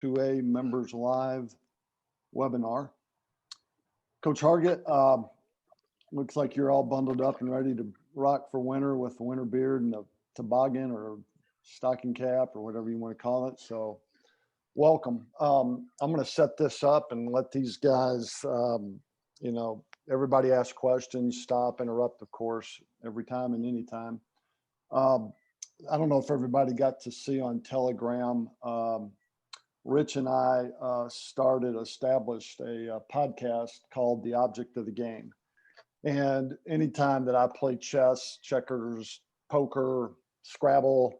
2A Members Live webinar. Coach Hargett, looks like you're all bundled up and ready to rock for winter with the winter beard and a toboggan or stocking cap or whatever you want to call it. So welcome. I'm going to set this up and let these guys, everybody ask questions, stop, interrupt, of course, every time and anytime. I don't know if everybody got to see on Telegram. Rich and I established a podcast called The Object of the Game. And anytime that I play chess, checkers, poker, Scrabble,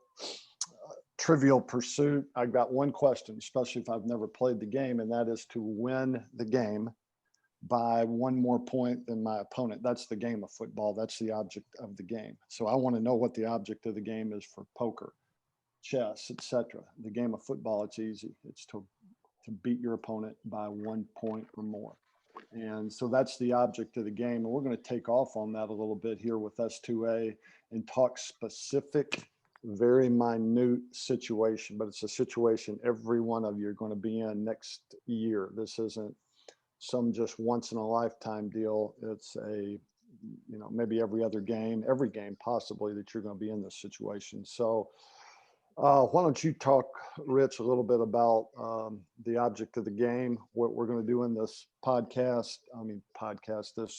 Trivial Pursuit, I've got one question, especially if I've never played the game, and that is to win the game by one more point than my opponent. That's the game of football. That's the object of the game. So I want to know what the object of the game is for poker, chess, etc. The game of football, it's easy. It's to beat your opponent by 1 point or more. And so that's the object of the game. And we're going to take off on that a little bit here with S2A and talk specific, very minute situation, but it's a situation every one of you are going to be in next year. This isn't some just once in a lifetime deal. It's maybe every game possibly that you're going to be in this situation. So why don't you talk, Rich, a little bit about the object of the game, what we're going to do in this this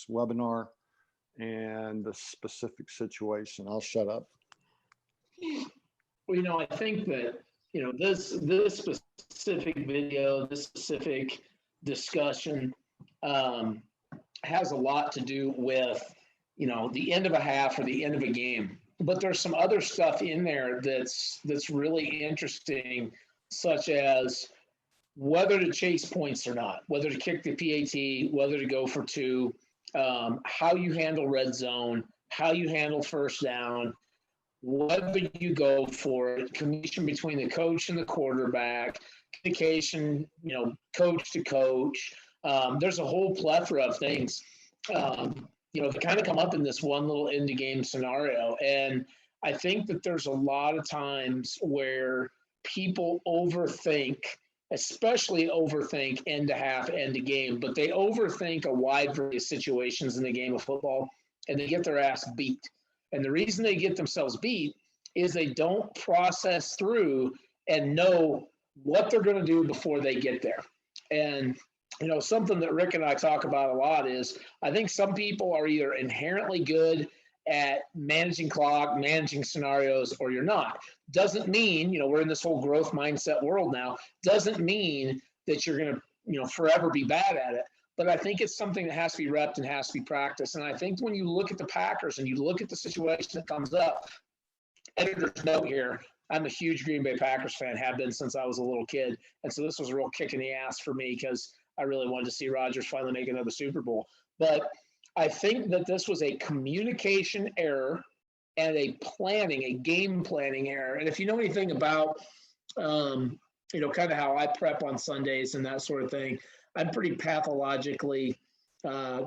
webinar, and the specific situation. I'll shut up. Well, I think that, this specific video, this specific discussion has a lot to do with, the end of a half or the end of a game. But there's some other stuff in there that's really interesting, such as whether to chase points or not, whether to kick the PAT, whether to go for two, how you handle red zone, how you handle first down, whether you go for it, communication between the coach and the quarterback, communication, coach to coach. There's a whole plethora of things, that kind of come up in this one little end of game scenario. And I think that there's a lot of times where people especially overthink end to half, end to game, but they overthink a wide variety of situations in the game of football, and they get their ass beat. And the reason they get themselves beat is they don't process through and know what they're going to do before they get there. And, something that Rick and I talk about a lot is I think some people are either inherently good at managing clock, managing scenarios, or you're not. Doesn't mean, we're in this whole growth mindset world now, doesn't mean that you're going to, forever be bad at it. But I think it's something that has to be repped and has to be practiced. And I think when you look at the Packers and you look at the situation that comes up, editor's note here, I'm a huge Green Bay Packers fan, have been since I was a little kid. And so this was a real kick in the ass for me because I really wanted to see Rodgers finally make another Super Bowl. But I think that this was a communication error and a game planning error. And if you know anything about, kind of how I prep on Sundays and that sort of thing, I'm pretty pathologically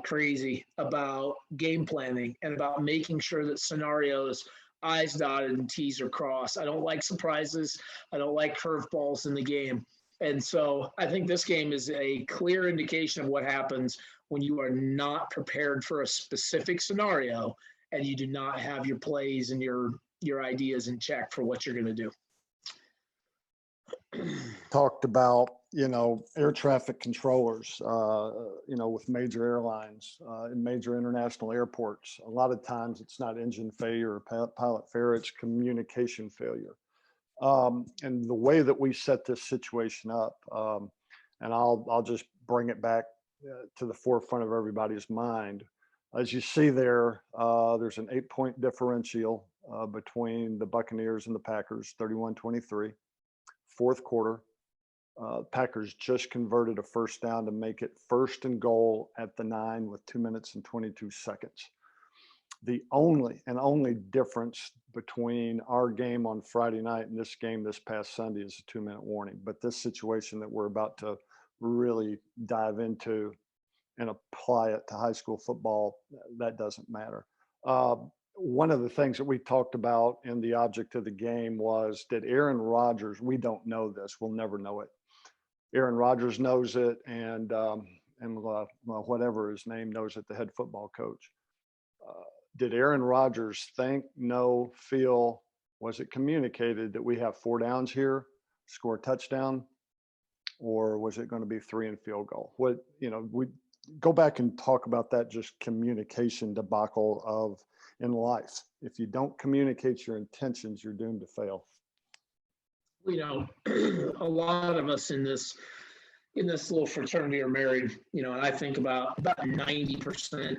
crazy about game planning and about making sure that scenarios, I's dotted and T's are crossed. I don't like surprises. I don't like curveballs in the game. And so I think this game is a clear indication of what happens when you are not prepared for a specific scenario and you do not have your plays and your ideas in check for what you're going to do. Talked about, air traffic controllers, with major airlines and major international airports. A lot of times it's not engine failure or pilot failure, it's communication failure. And the way that we set this situation up, and I'll just bring it back to the forefront of everybody's mind. As you see there, there's an 8-point differential between the Buccaneers and the Packers, 31-23. Fourth quarter, Packers just converted a first down to make it 1st and goal at the 9 with 2 minutes and 22 seconds. The only difference between our game on Friday night and this game this past Sunday is a 2-minute warning. But this situation that we're about to really dive into and apply it to high school football, that doesn't matter. One of the things that we talked about in the object of the game was, did Aaron Rodgers, we don't know this, we'll never know it, Aaron Rodgers knows it, and well, whatever his name knows it, the head football coach. Did Aaron Rodgers think, know, feel, was it communicated that we have 4 downs here, score a touchdown, or was it going to be 3 and field goal? What, we go back and talk about that just communication debacle of in life. If you don't communicate your intentions, you're doomed to fail. A lot of us in this little fraternity are married, and I think about 90%,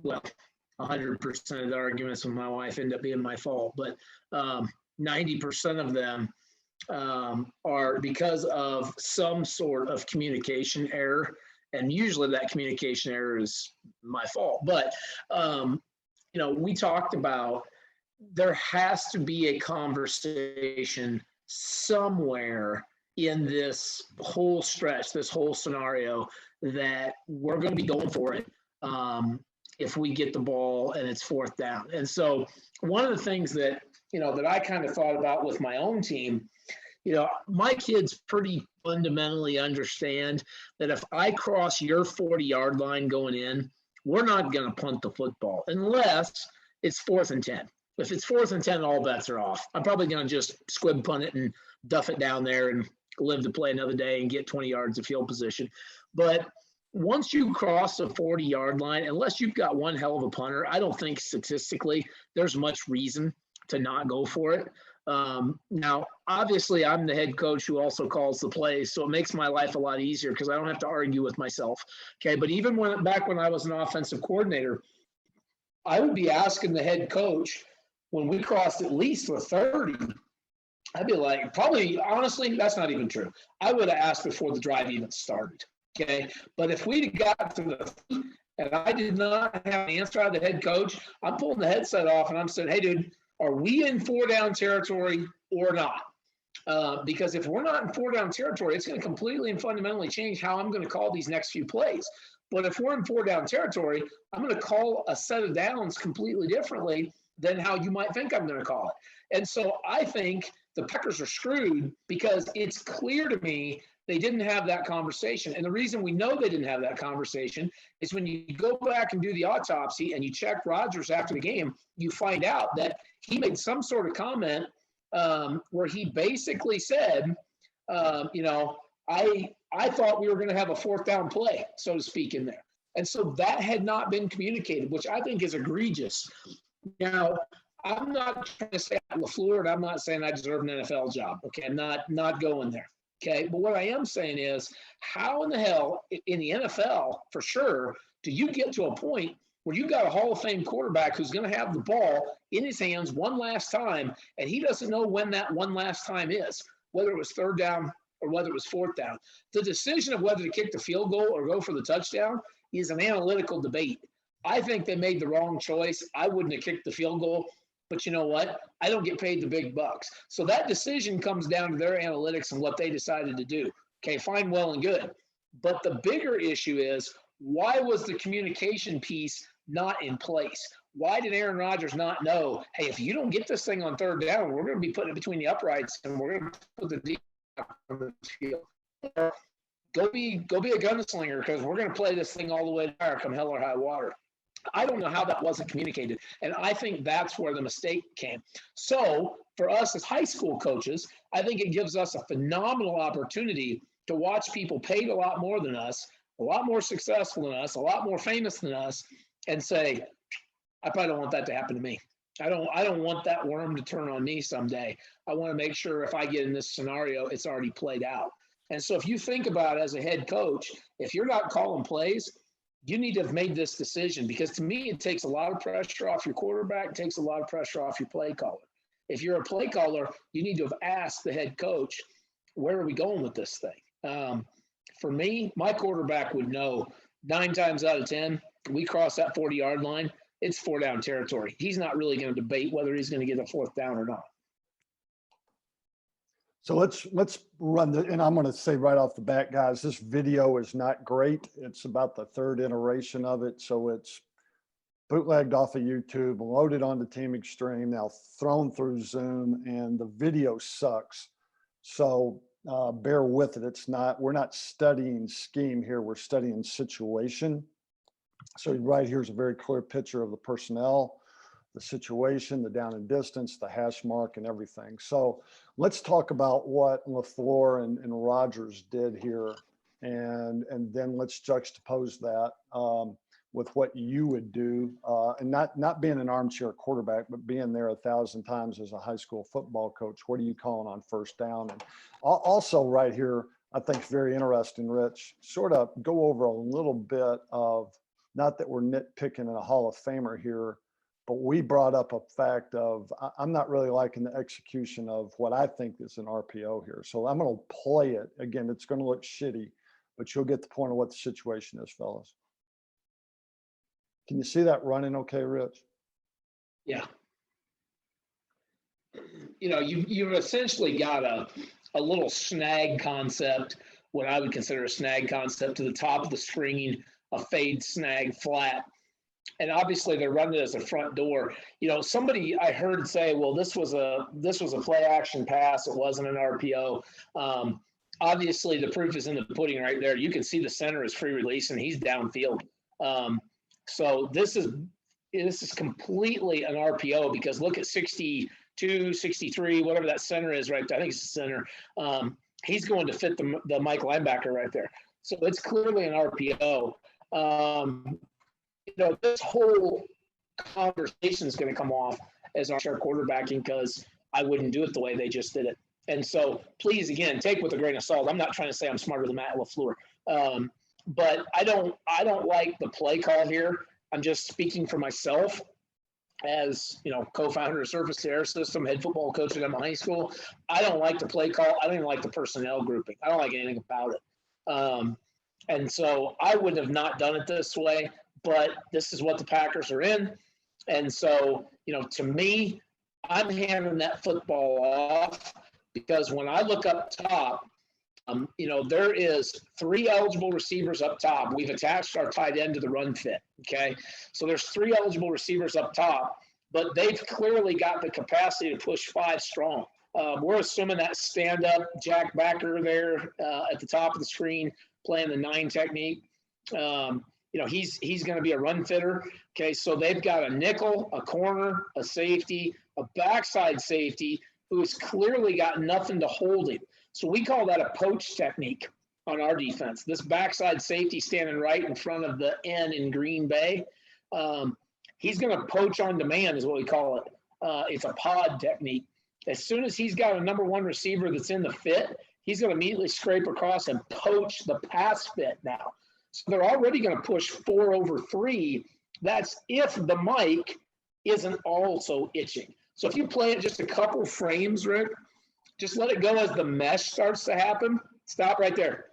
well, 100% of the arguments with my wife end up being my fault, but 90% of them are because of some sort of communication error. And usually that communication error is my fault. But, we talked about there has to be a conversation somewhere in this whole stretch, this whole scenario, that we're going to be going for it if we get the ball and it's 4th down. And so one of the things that, that I kind of thought about with my own team, my kids pretty fundamentally understand that if I cross your 40-yard line going in, we're not going to punt the football unless it's 4th and 10. If it's 4th and 10, all bets are off. I'm probably going to just squib punt it and duff it down there and live to play another day and get 20 yards of field position. But once you cross the 40-yard line, unless you've got one hell of a punter, I don't think statistically there's much reason to not go for it. Now, obviously, I'm the head coach who also calls the plays, so it makes my life a lot easier because I don't have to argue with myself. Okay, but even back when I was an offensive coordinator, I would be asking the head coach when we crossed at least the 30. I'd be like, probably, honestly, that's not even true. I would have asked before the drive even started. Okay, but if we'd got to the and I did not have an answer out of the head coach, I'm pulling the headset off and I'm saying, hey, dude, are we in 4-down territory or not? Because if we're not in 4-down territory, it's going to completely and fundamentally change how I'm going to call these next few plays. But if we're in 4-down territory, I'm going to call a set of downs completely differently than how you might think I'm going to call it. And so I think the Packers are screwed because it's clear to me they didn't have that conversation. And the reason we know they didn't have that conversation is when you go back and do the autopsy and you check Rodgers after the game, you find out that he made some sort of comment where he basically said, I thought we were going to have a 4th down play, so to speak, in there. And so that had not been communicated, which I think is egregious. Now, I'm not trying to say I'm LaFleur, and I'm not saying I deserve an NFL job. Okay, I'm not going there. Okay, but what I am saying is, how in the hell in the NFL, for sure, do you get to a point where you've got a Hall of Fame quarterback who's going to have the ball in his hands one last time, and he doesn't know when that one last time is, whether it was 3rd down or whether it was 4th down. The decision of whether to kick the field goal or go for the touchdown is an analytical debate. I think they made the wrong choice. I wouldn't have kicked the field goal. But you know what? I don't get paid the big bucks. So that decision comes down to their analytics and what they decided to do. Okay, fine, well, and good. But the bigger issue is, why was the communication piece not in place? Why did Aaron Rodgers not know, hey, if you don't get this thing on 3rd down, we're going to be putting it between the uprights and we're going to put the deep on the field. Go be a gunslinger because we're going to play this thing all the way to come hell or high water. I don't know how that wasn't communicated. And I think that's where the mistake came. So for us as high school coaches, I think it gives us a phenomenal opportunity to watch people paid a lot more than us, a lot more successful than us, a lot more famous than us, and say, I probably don't want that to happen to me. I don't want that worm to turn on me someday. I want to make sure if I get in this scenario, it's already played out. And so if you think about it as a head coach, if you're not calling plays, you need to have made this decision, because to me, it takes a lot of pressure off your quarterback, it takes a lot of pressure off your play caller. If you're a play caller, you need to have asked the head coach, where are we going with this thing? For me, my quarterback would know 9 times out of 10, we cross that 40-yard line, it's 4-down territory. He's not really going to debate whether he's going to get a 4th down or not. So let's run and I'm going to say right off the bat, guys, this video is not great. It's about the 3rd iteration of it. So it's bootlegged off of YouTube, loaded onto Team Extreme, now thrown through Zoom, and the video sucks. So bear with it. We're not studying scheme here. We're studying situation. So right here's a very clear picture of the personnel, the situation, the down and distance, the hash mark, and everything. So let's talk about what LaFleur and Rodgers did here, and then let's juxtapose that with what you would do, and not being an armchair quarterback, but being there 1,000 times as a high school football coach. What are you calling on first down? And also right here, I think it's very interesting, Rich, sort of go over a little bit of, not that we're nitpicking in a Hall of Famer here, but we brought up a fact of, I'm not really liking the execution of what I think is an RPO here. So I'm going to play it. Again, it's going to look shitty, but you'll get the point of what the situation is, fellas. Can you see that running okay, Rich? Yeah. You know, you've essentially got a little snag concept, what I would consider a snag concept, to the top of the screen, a fade snag flat. And obviously they're running it as a front door. You know, somebody I heard say, well, this was a play action pass. It wasn't an RPO. Obviously the proof is in the pudding right there. You can see the center is free release and he's downfield. So this is completely an RPO, because look at 62, 63, whatever that center is right there. I think it's the center. He's going to fit the Mike linebacker right there. So it's clearly an RPO. You know, this whole conversation is going to come off as armchair quarterbacking, because I wouldn't do it the way they just did it. And so please, again, take with a grain of salt. I'm not trying to say I'm smarter than Matt LaFleur. But I don't like the play call here. I'm just speaking for myself as, you know, co-founder of Surface to Air System, head football coach at my high school. I don't like the play call. I don't even like the personnel grouping. I don't like anything about it. And so I would have not done it this way, but this is what the Packers are in. And so, you know, to me, I'm handing that football off, because when I look up top, you know, there is 3 eligible receivers up top. We've attached our tight end to the run fit, okay? So there's 3 eligible receivers up top, but they've clearly got the capacity to push 5 strong. We're assuming that stand-up Jack Backer there at the top of the screen playing the 9 technique. You know, he's going to be a run fitter, okay? So they've got a nickel, a corner, a safety, a backside safety who has clearly got nothing to hold him. So we call that a poach technique on our defense. This backside safety standing right in front of the N in Green Bay, he's going to poach on demand is what we call it. It's a pod technique. As soon as he's got a number 1 receiver that's in the fit, he's going to immediately scrape across and poach the pass fit now. So they're already going to push 4 over 3. That's if the mic isn't also itching. So if you play it just a couple frames, Rick, just let it go as the mesh starts to happen. Stop right there.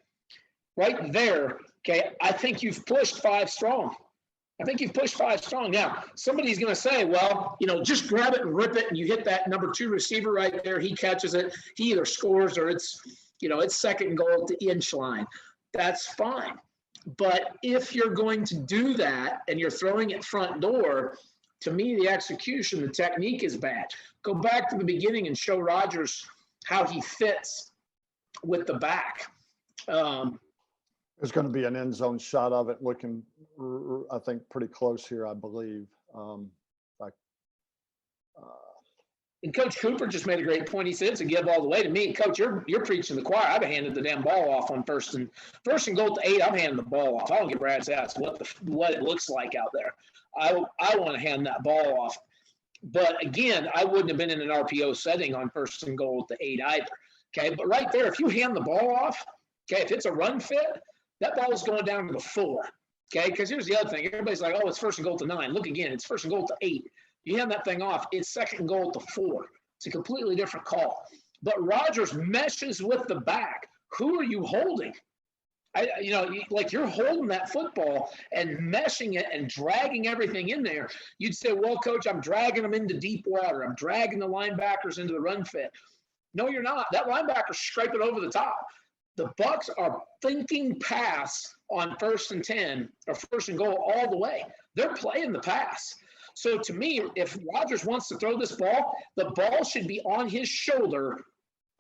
Right there, okay, I think you've pushed 5 strong. I think you've pushed 5 strong. Now, somebody's going to say, well, you know, just grab it and rip it, and you hit that number 2 receiver right there. He catches it. He either scores or it's, you know, it's second goal at the inch line. That's fine. But if you're going to do that and you're throwing it front door, to me, the execution, the technique is bad. Go back to the beginning and show Rodgers how he fits with the back. There's going to be an end zone shot of it looking, I think, pretty close here, I believe. And Coach Cooper just made a great point. He said it's a give all the way to me. Coach, you're preaching the choir. I've handed the damn ball off on first and goal to 8. I'm handing the ball off. I don't give Brad's ass what it looks like out there. I want to hand that ball off. But again, I wouldn't have been in an RPO setting on first and goal to 8 either. Okay, but right there, if you hand the ball off, okay, if it's a run fit, that ball is going down to the 4. Okay, because here's the other thing. Everybody's like, oh, it's first and goal to 9. Look again, it's first and goal to 8. You hand that thing off, it's second and goal to 4. It's a completely different call. But Rodgers meshes with the back. Who are you holding? Like you're holding that football and meshing it and dragging everything in there. You'd say, well, Coach, I'm dragging them into deep water. I'm dragging the linebackers into the run fit. No, you're not. That linebacker's scraping over the top. The Bucs are thinking pass on first and 10 or first and goal all the way. They're playing the pass. So to me, if Rodgers wants to throw this ball, the ball should be on his shoulder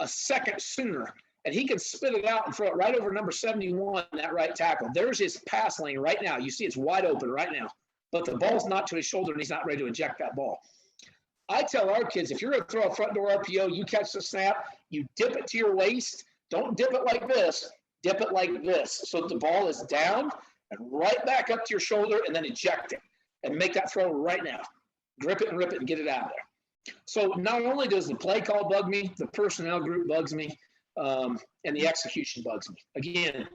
a second sooner. and he can spit it out and throw it right over number 71, that right tackle. There's his pass lane right now. You see it's wide open right now, but the ball's not to his shoulder, and he's not ready to eject that ball. I tell our kids, if you're going to throw a front door RPO, you catch the snap, you dip it to your waist. Don't dip it like this. Dip it like this so that the ball is down and right back up to your shoulder, and then eject it and make that throw right now. Grip it and rip it and get it out of there. So not only does the play call bug me, the personnel group bugs me, and the execution bugs me. Again,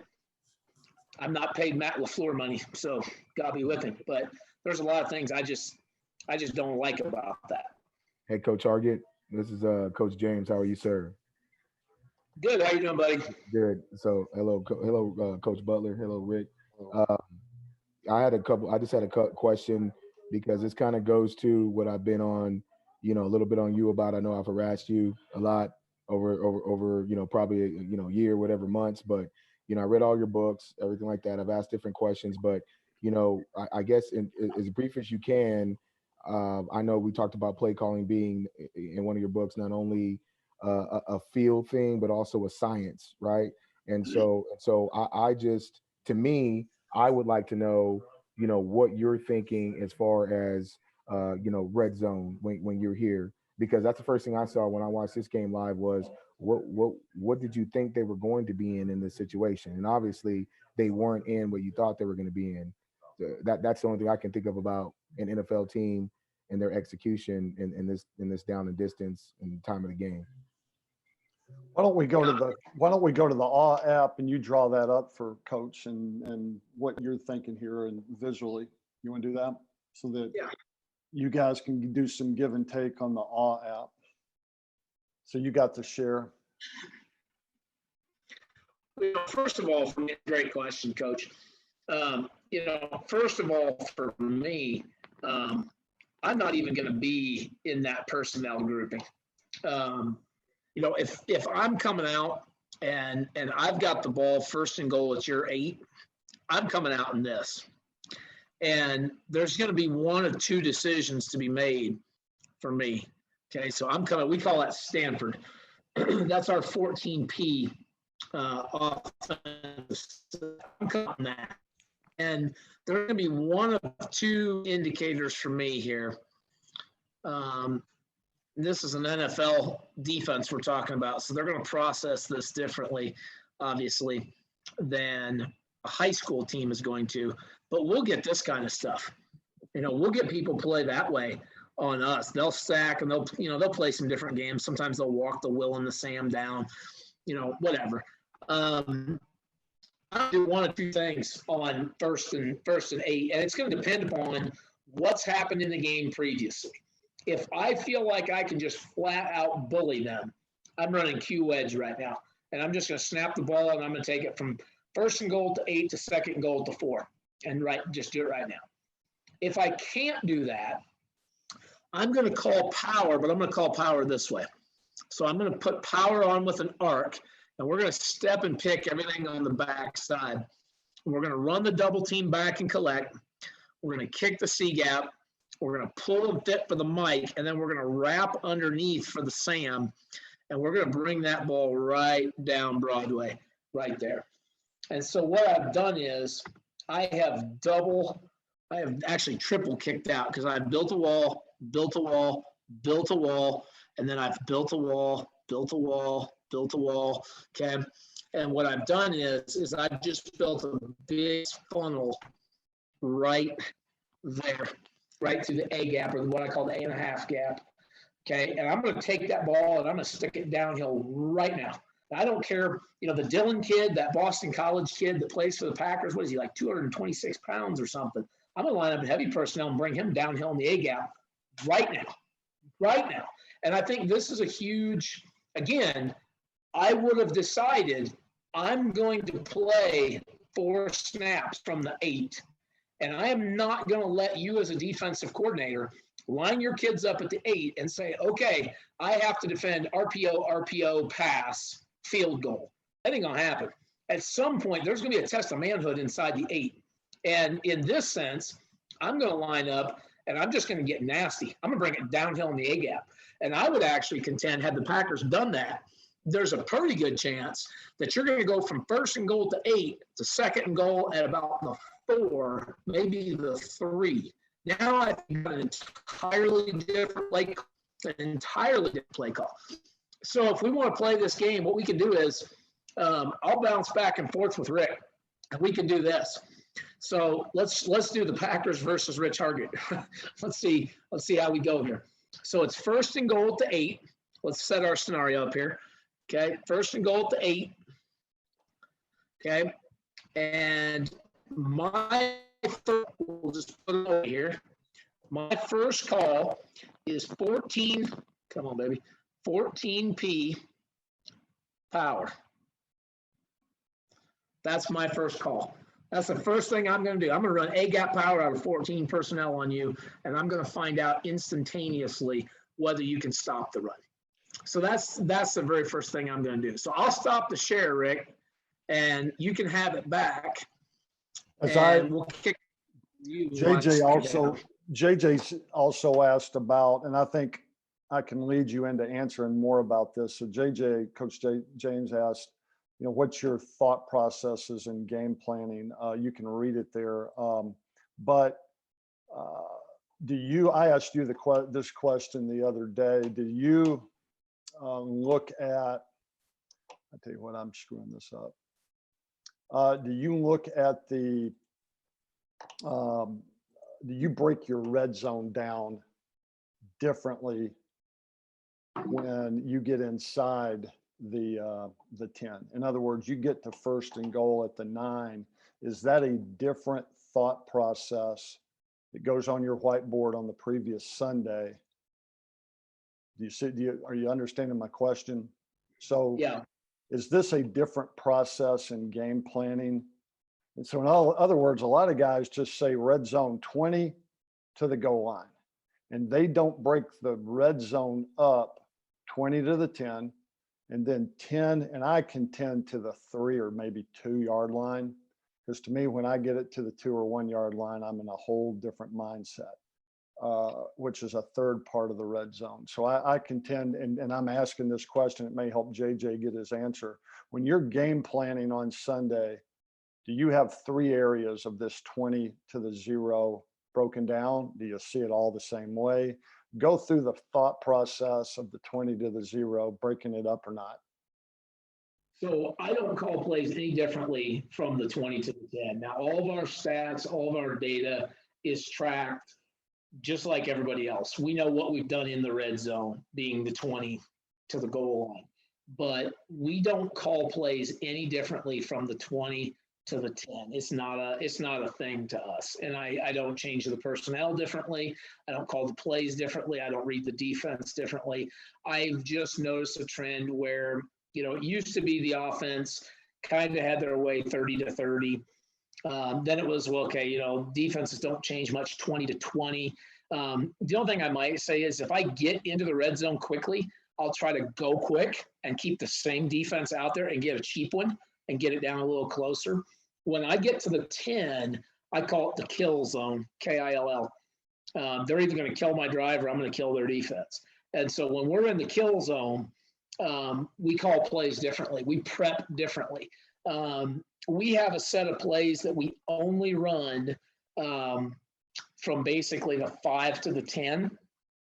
I'm not paid Matt LaFleur money, so God be with him. But there's a lot of things I just don't like about that. Hey, Coach Argett, this is Coach James. How are you, sir? Good. How you doing, buddy? Good. So, hello, Coach Butler. Hello, Rick. I just had a question because this kind of goes to what I've been on, a little bit on you about. I know I've harassed you a lot over probably a year, whatever months, but I read all your books, everything like that. I've asked different questions, but I guess in as brief as you can. I know we talked about play calling being in one of your books not only a field thing but also a science, right? And so I just, to me, I would like to know what you're thinking as far as red zone when you're here, because that's the first thing I saw when I watched this game live was what did you think they were going to be in this situation? And obviously they weren't in what you thought they were going to be in. That's the only thing I can think of about an NFL team and their execution in this down and distance and time of the game. Why don't we go to the AW app and you draw that up for Coach and what you're thinking here and visually. You want to do that so that you guys can do some give and take on the AW app. So you got to share. First of all, for me, great question, Coach. First of all, for me, I'm not even going to be in that personnel grouping. If I'm coming out and I've got the ball first and goal at your 8, I'm coming out in this. And there's going to be one of two decisions to be made for me. Okay, so we call that Stanford. That's our 14P offense. I'm coming on that. And there's going to be one of two indicators for me here. This is an NFL defense we're talking about, so they're going to process this differently, obviously, than a high school team is going to. But we'll get this kind of stuff. We'll get people play that way on us. They'll stack and they'll play some different games. Sometimes they'll walk the Will and the Sam down, whatever. I do one of two things on first and 8, and it's going to depend upon what's happened in the game previously. If I feel like I can just flat out bully them, I'm running Q wedge right now, and I'm just going to snap the ball and I'm going to take it from first and goal to 8 to second and goal to 4, and just do it right now. If I can't do that, I'm going to call power, but I'm going to call power this way. So I'm going to put power on with an arc. And we're going to step and pick everything on the back side. We're going to run the double team back and collect. We're going to kick the C gap. We're going to pull and fit for the Mike, and then we're going to wrap underneath for the Sam, and we're going to bring that ball right down Broadway, right there. And so what I've done is I have actually triple kicked out because I built a wall, and then I've built a wall, okay? And what I've done is I've just built a big funnel right there, right through the A gap, or what I call the A.5 gap, okay? And I'm going to take that ball and I'm going to stick it downhill right now. I don't care, the Dillon kid, that Boston College kid that plays for the Packers, what is he, like 226 pounds or something? I'm going to line up in heavy personnel and bring him downhill in the A gap right now. And I think this is a huge, again, I would have decided I'm going to play 4 snaps from the 8, and I am not going to let you as a defensive coordinator line your kids up at the 8 and say, okay, I have to defend RPO, pass, field goal. That ain't going to happen. At some point, there's going to be a test of manhood inside the 8. And in this sense, I'm going to line up, and I'm just going to get nasty. I'm going to bring it downhill in the A gap. And I would actually contend, had the Packers done that, there's a pretty good chance that you're going to go from 1st and goal to 8 to 2nd and goal at about the 4, maybe the 3. Now I think an entirely different play call, So if we want to play this game, what we can do is I'll bounce back and forth with Rick, and we can do this. So let's do the Packers versus Rich Hargett. let's see how we go here. So it's 1st and goal to 8. Let's set our scenario up here. Okay, 1st and goal to 8. Okay, and we'll just put it over here. My first call is 14. Come on, baby. 14P power. That's my first call. That's the first thing I'm going to do. I'm going to run A-gap power out of 14 personnel on you, and I'm going to find out instantaneously whether you can stop the run. So that's the very first thing I'm going to do. So I'll stop the share, Rick, and you can have it back. We'll kick you. JJ's also asked about, and I think I can lead you into answering more about this. So Coach James asked, what's your thought processes in game planning? You can read it there. But I asked you this question the other day. Do you look at, I tell you what, I'm screwing this up. Do you look at do you break your red zone down differently when you get inside the 10? In other words, you get to 1st and goal at the 9. Is that a different thought process that goes on your whiteboard on the previous Sunday? Are you understanding my question? So yeah. Is this a different process in game planning? And so in other words, a lot of guys just say red zone 20 to the goal line, and they don't break the red zone up 20 to the 10, and then 10, and I contend to the 3 or maybe 2 yard line. Because to me, when I get it to the 2 or 1 yard line, I'm in a whole different mindset, which is a third part of the red zone. So I contend, and I'm asking this question, it may help JJ get his answer. When you're game planning on Sunday, do you have 3 areas of this 20 to the 0 broken down? Do you see it all the same way? Go through the thought process of the 20 to the 0, breaking it up or not. So I don't call plays any differently from the 20 to the 10. Now, all of our stats, all of our data is tracked just like everybody else. We know what we've done in the red zone, being the 20 to the goal line. But we don't call plays any differently from the 20 to the 10. It's not a thing to us. And I don't change the personnel differently. I don't call the plays differently. I don't read the defense differently. I've just noticed a trend where, it used to be the offense kind of had their way 30 to 30. Then it was, well, okay, defenses don't change much, 20 to 20. The only thing I might say is if I get into the red zone quickly, I'll try to go quick and keep the same defense out there and get a cheap one and get it down a little closer. When I get to the 10, I call it the kill zone, KILL. They're either going to kill my drive or I'm going to kill their defense. And so when we're in the kill zone, we call plays differently. We prep differently. We have a set of plays that we only run from basically the 5 to the 10.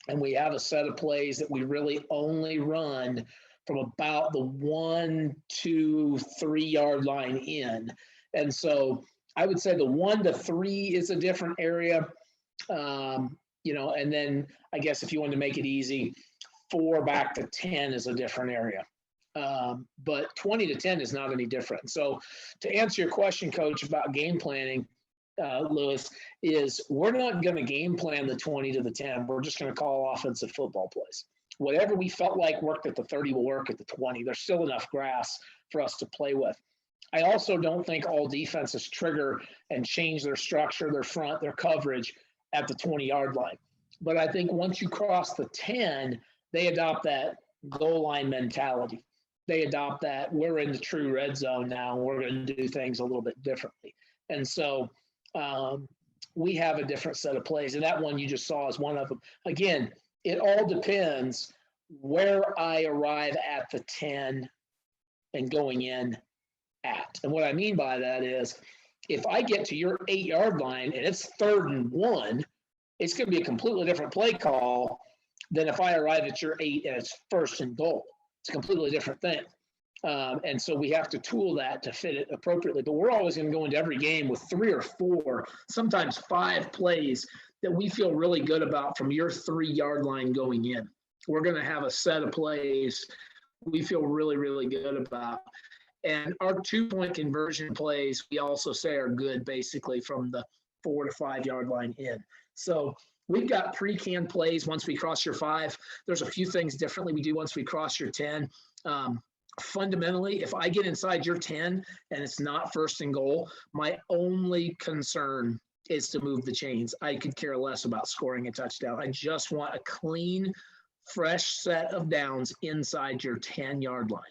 And we have a set of plays that we really only run from about the 1, 2, 3 yard line in. And so I would say the 1 to 3 is a different area. And then I guess if you want to make it easy, 4 back to 10 is a different area. But 20 to 10 is not any different. So to answer your question, Coach, about game planning, Lewis, is we're not going to game plan the 20 to the 10. We're just going to call offensive football plays. Whatever we felt like worked at the 30 will work at the 20. There's still enough grass for us to play with. I also don't think all defenses trigger and change their structure, their front, their coverage at the 20-yard line. But I think once you cross the 10, they adopt that goal line mentality. They adopt that we're in the true red zone now, and we're going to do things a little bit differently. And so we have a different set of plays, and that one you just saw is one of them. Again, it all depends where I arrive at the 10 and going in at. And what I mean by that is if I get to your 8-yard line and it's 3rd and 1, it's going to be a completely different play call than if I arrive at your 8 and it's 1st and goal. It's a completely different thing. And so we have to tool that to fit it appropriately. But we're always going to go into every game with 3 or 4, sometimes 5 plays that we feel really good about from your 3-yard line going in. We're going to have a set of plays we feel really, really good about. And our 2-point conversion plays, we also say are good basically from the 4 to 5-yard line in. So we've got pre-canned plays once we cross your 5. There's a few things differently we do once we cross your 10. Fundamentally, if I get inside your 10 and it's not 1st and goal, my only concern is to move the chains. I could care less about scoring a touchdown. I just want a clean, fresh set of downs inside your 10-yard line.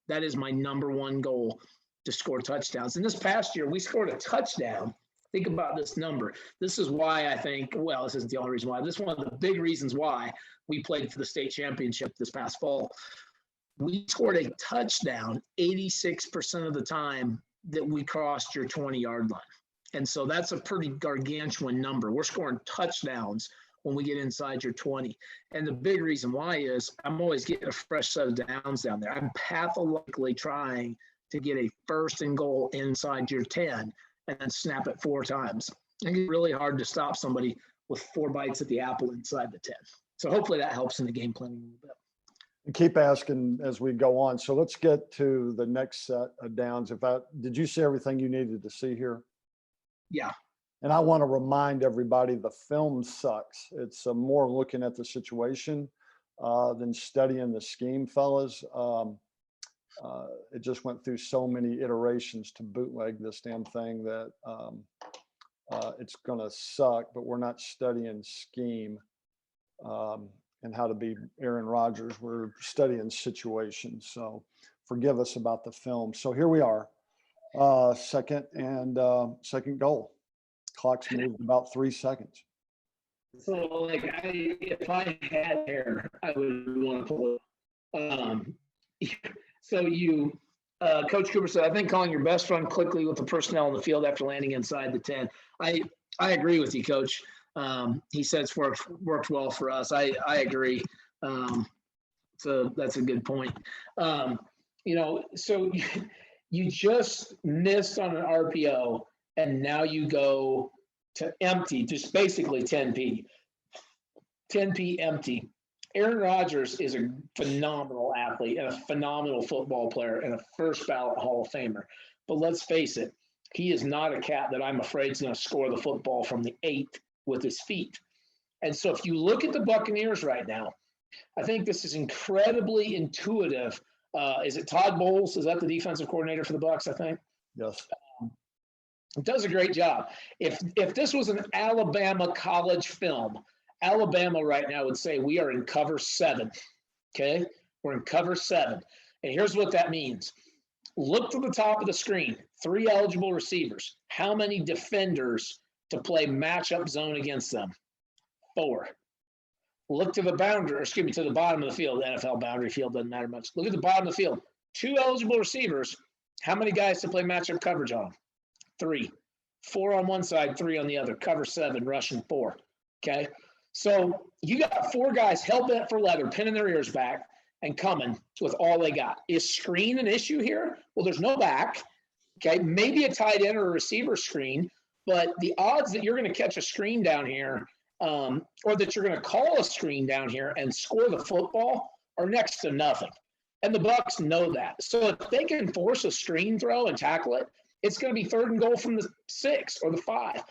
That is my number one goal, to score touchdowns. And this past year, we scored a touchdown. Think about this number. This is why I think, well, this isn't the only reason why. This is one of the big reasons why we played for the state championship this past fall. We scored a touchdown 86% of the time that we crossed your 20-yard line. And so that's a pretty gargantuan number. We're scoring touchdowns when we get inside your 20. And the big reason why is I'm always getting a fresh set of downs down there. I'm pathologically trying to get a 1st and goal inside your 10 and then snap it 4 times. And it's really hard to stop somebody with 4 bites at the apple inside the 10. So hopefully that helps in the game planning a little bit. And keep asking as we go on. So let's get to the next set of downs. Did you see everything you needed to see here? Yeah. And I want to remind everybody the film sucks. It's more looking at the situation than studying the scheme, fellas. It just went through so many iterations to bootleg this damn thing that it's going to suck, but we're not studying scheme and how to be Aaron Rodgers. We're studying situations. So forgive us about the film. So here we are. Second goal. Clock's moved about 3 seconds. So, like, if I had hair, I would want to pull it. So Coach Cooper said, I think calling your best run quickly with the personnel in the field after landing inside the 10. I agree with you, Coach. He said it's worked well for us. I agree. So that's a good point. So you just missed on an RPO, and now you go to empty, just basically 10P. 10P empty. Aaron Rodgers is a phenomenal athlete and a phenomenal football player and a first ballot Hall of Famer. But let's face it, he is not a cat that I'm afraid is going to score the football from the 8 with his feet. And so if you look at the Buccaneers right now, I think this is incredibly intuitive. Is it Todd Bowles? Is that the defensive coordinator for the Bucs, I think? Yes. Does a great job. If this was an Alabama college film, Alabama right now would say we are in cover 7. Okay? We're in cover 7. And here's what that means. Look to the top of the screen. 3 eligible receivers. How many defenders to play matchup zone against them? 4. Look to the to the bottom of the field. The NFL boundary field doesn't matter much. Look at the bottom of the field. 2 eligible receivers. How many guys to play matchup coverage on? 3. 4 on one side, 3 on the other. Cover 7, rushing 4. Okay? So you got 4 guys hell-bent for leather, pinning their ears back and coming with all they got. Is screen an issue here? Well, there's no back. Okay? Maybe a tight end or a receiver screen, but the odds that you're going to catch a screen down here or that you're going to call a screen down here and score the football are next to nothing. And the Bucs know that. So if they can force a screen throw and tackle it, it's going to be 3rd and goal from the 6 or the 5.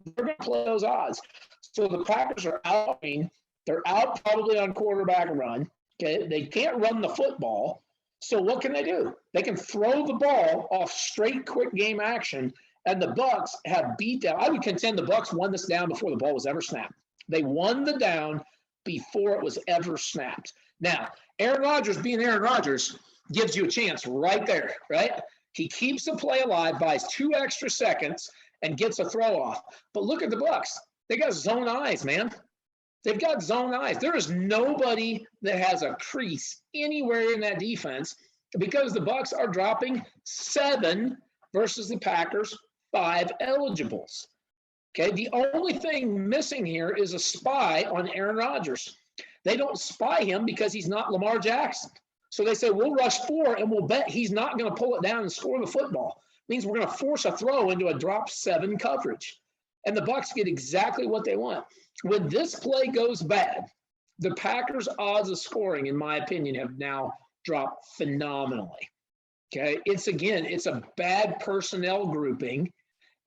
They're going to play those odds. So the Packers are out. I mean, they're out probably on quarterback run. Okay, they can't run the football. So what can they do? They can throw the ball off straight quick game action, and the Bucs have beat down. I would contend the Bucs won this down before the ball was ever snapped. They won the down before it was ever snapped. Now, Aaron Rodgers, being Aaron Rodgers, gives you a chance right there, right? He keeps the play alive, buys 2 extra seconds, and gets a throw off. But look at the Bucs. They got zone eyes, man. They've got zone eyes. There is nobody that has a crease anywhere in that defense because the Bucs are dropping 7 versus the Packers 5 eligibles. Okay, the only thing missing here is a spy on Aaron Rodgers. They don't spy him because he's not Lamar Jackson. So they say, we'll rush 4 and we'll bet he's not going to pull it down and score the football. It means we're going to force a throw into a drop 7 coverage. And the Bucs get exactly what they want. When this play goes bad, the Packers' odds of scoring, in my opinion, have now dropped phenomenally. Okay, it's a bad personnel grouping.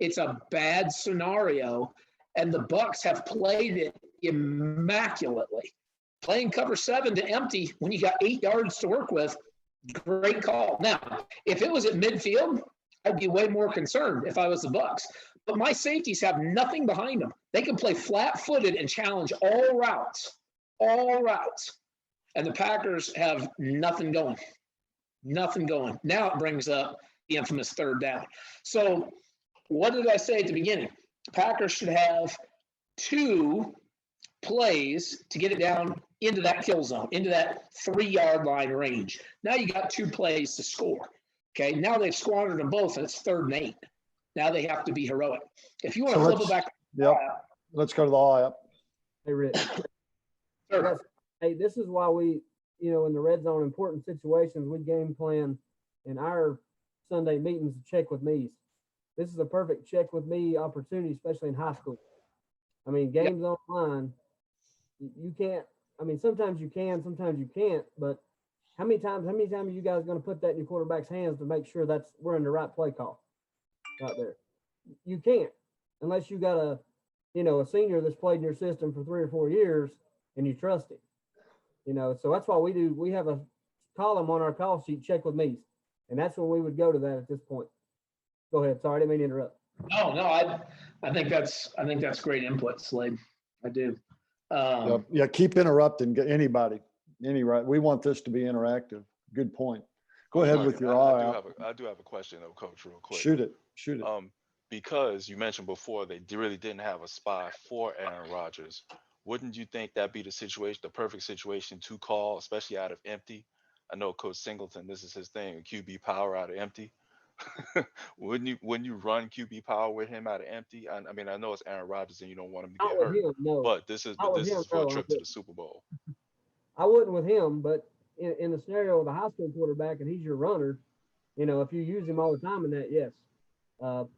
It's a bad scenario, and the Bucs have played it immaculately. Playing cover 7 to empty when you got 8 yards to work with, great call. Now, if it was at midfield, I'd be way more concerned if I was the Bucs. But my safeties have nothing behind them. They can play flat-footed and challenge all routes. And the Packers have nothing going. Now it brings up the infamous 3rd down. So what did I say at the beginning? Packers should have 2 plays to get it down into that kill zone, into that 3-yard line range. Now you got 2 plays to score. Okay, now they've squandered them both, and it's 3rd and 8. Now they have to be heroic. If you want to flip it back. Yep. Let's go to the eye up. Hey, Rich. Sure. Hey, this is why we, in the red zone, important situations, we game plan in our Sunday meetings to check with me's. This is a perfect check with me opportunity, especially in high school. I mean, games online, you can't. I mean, sometimes you can, sometimes you can't. But how many times are you guys going to put that in your quarterback's hands to make sure we're in the right play call out there? You can't unless you got a senior that's played in your system for 3 or 4 years and you trust him. So that's why we have a column on our call sheet, check with me's, and that's when we would go to that at this point. Go ahead. Sorry, I didn't mean to interrupt. No, I think that's great input, Slade. I do. Yeah, keep interrupting. Get anybody. We want this to be interactive. Good point. Go ahead with your eye out. I do have a question, though, Coach, real quick. Shoot it. Because you mentioned before they really didn't have a spy for Aaron Rodgers. Wouldn't you think that'd be the perfect situation to call, especially out of empty? I know Coach Singleton, this is his thing, QB power out of empty. Wouldn't you run QB power with him out of empty? I mean, I know it's Aaron Rodgers and you don't want him to get hurt, but this is for a trip to the Super Bowl. I wouldn't with him, but in the scenario of a high school quarterback and he's your runner, if you use him all the time in that, yes,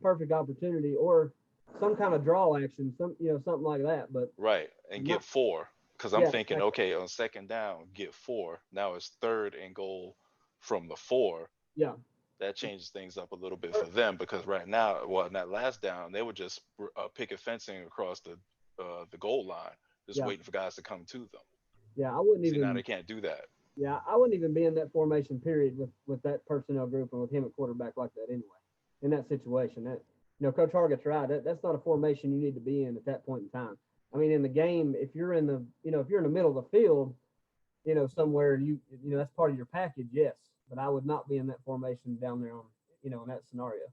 perfect opportunity or some kind of draw action, something like that. But right, and get 4 because I'm thinking, okay, on 2nd down, get 4. Now it's 3rd and goal from the 4. Yeah. That changes things up a little bit for them because right now, in that last down, they were just picket fencing across the goal line, just waiting for guys to come to them. Yeah, I wouldn't even. Now they can't do that. Yeah, I wouldn't even be in that formation period with that personnel group and with him at quarterback like that anyway. In that situation, Coach Hargett's right. That's not a formation you need to be in at that point in time. I mean, in the game, if you're in the middle of the field, somewhere, that's part of your package, yes. But I would not be in that formation down there in that scenario.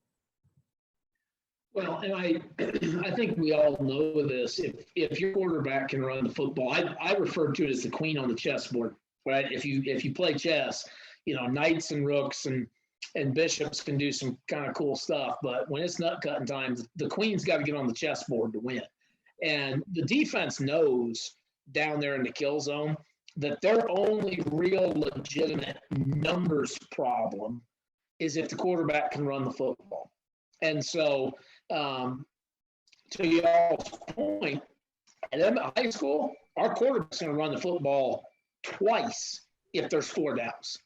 Well, and I think we all know this. If your quarterback can run the football, I refer to it as the queen on the chessboard, right? If you play chess, knights and rooks and bishops can do some kind of cool stuff, but when it's nut cutting time, the queen's got to get on the chessboard to win. And the defense knows down there in the kill zone that their only real legitimate numbers problem is if the quarterback can run the football. And so, to y'all's point, at high school, our quarterback's going to run the football twice if there's 4 downs,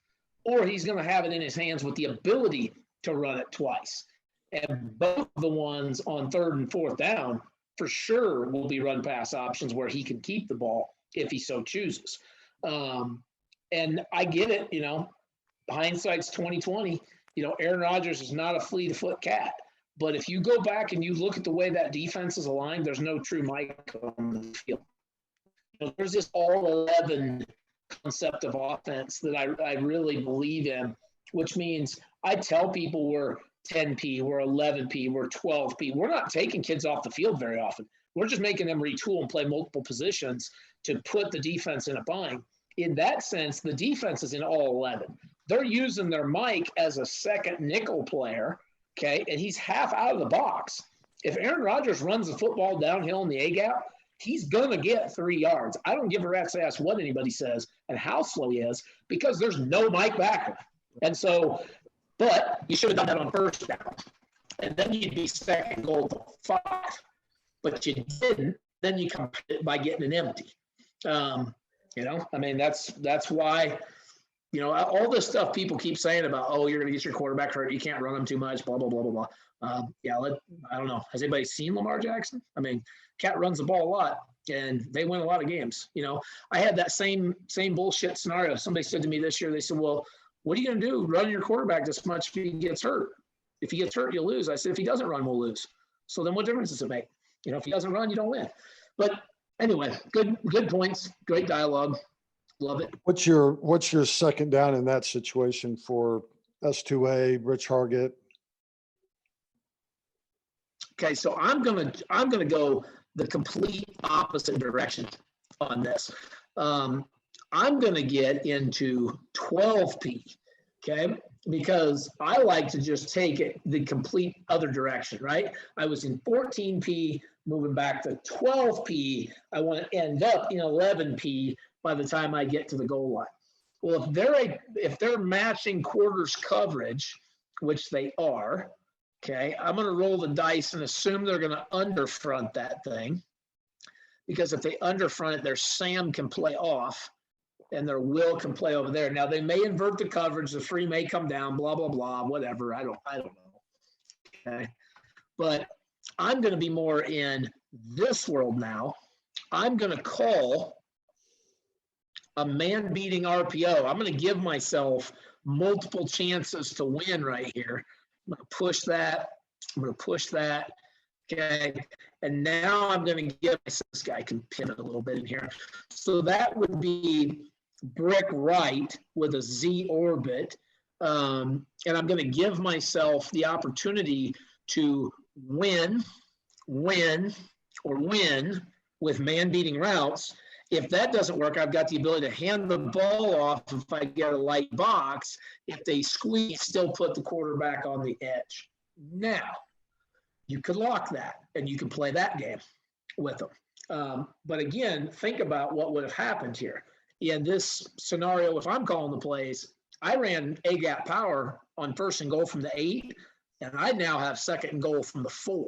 or he's going to have it in his hands with the ability to run it twice. And both the ones on 3rd and 4th down for sure will be run pass options where he can keep the ball if he so chooses. And I get it, hindsight's 2020. Aaron Rodgers is not a fleet of foot cat. But if you go back and you look at the way that defense is aligned, there's no true Mike on the field. There's this all-11 concept of offense that I really believe in, which means I tell people we're 10P, we're 11P, we're 12P. We're not taking kids off the field very often. We're just making them retool and play multiple positions to put the defense in a bind. In that sense, the defense is in all 11. They're using their Mike as a second nickel player, okay, and he's half out of the box. If Aaron Rodgers runs the football downhill in the A-gap, he's going to get 3 yards. I don't give a rat's ass what anybody says and how slow he is because there's no Mike backer. And so, but you should have done that on first down. And then you'd be second goal to 5. But you didn't. Then you come by getting an empty. You know, I mean, that's why, you know, all this stuff people keep saying about, oh, you're going to get your quarterback hurt. You can't run him too much, blah, blah, blah, blah, blah. I don't know. Has anybody seen Lamar Jackson? I mean, Cat runs the ball a lot, and they win a lot of games. You know, I had that same bullshit scenario. Somebody said to me this year, they said, well, what are you going to do running your quarterback this much if he gets hurt? If he gets hurt, you'll lose. I said, if he doesn't run, we'll lose. So then what difference does it make? You know, if he doesn't run, you don't win. But anyway, good points. Great dialogue. Love it. What's your second down in that situation for S2A, Rich Hargett? Okay, so I'm gonna go the complete opposite direction on this. I'm gonna get into 12P, okay? Because I like to just take it the complete other direction, right? I was in 14P, moving back to 12P. I want to end up in 11P by the time I get to the goal line. Well, if they're matching quarters coverage, which they are, okay, I'm going to roll the dice and assume they're going to underfront that thing. Because if they underfront it, their Sam can play off and their Will can play over there. Now, they may invert the coverage. The free may come down, blah, blah, blah, whatever. I don't know. Okay. But I'm going to be more in this world now. I'm going to call a man-beating RPO. I'm going to give myself multiple chances to win right here. I'm going to push that. I'm going to push that. Okay. And now I'm going to give myself, this guy can pivot a little bit in here. So that would be brick right with a Z orbit. And I'm going to give myself the opportunity to win with man-beating routes. If that doesn't work, I've got the ability to hand the ball off if I get a light box. If they squeeze, still put the quarterback on the edge. Now, you could lock that, and you can play that game with them. But again, think about what would have happened here. In this scenario, if I'm calling the plays, I ran A-gap power on first and goal from the 8, and I now have second and goal from the 4.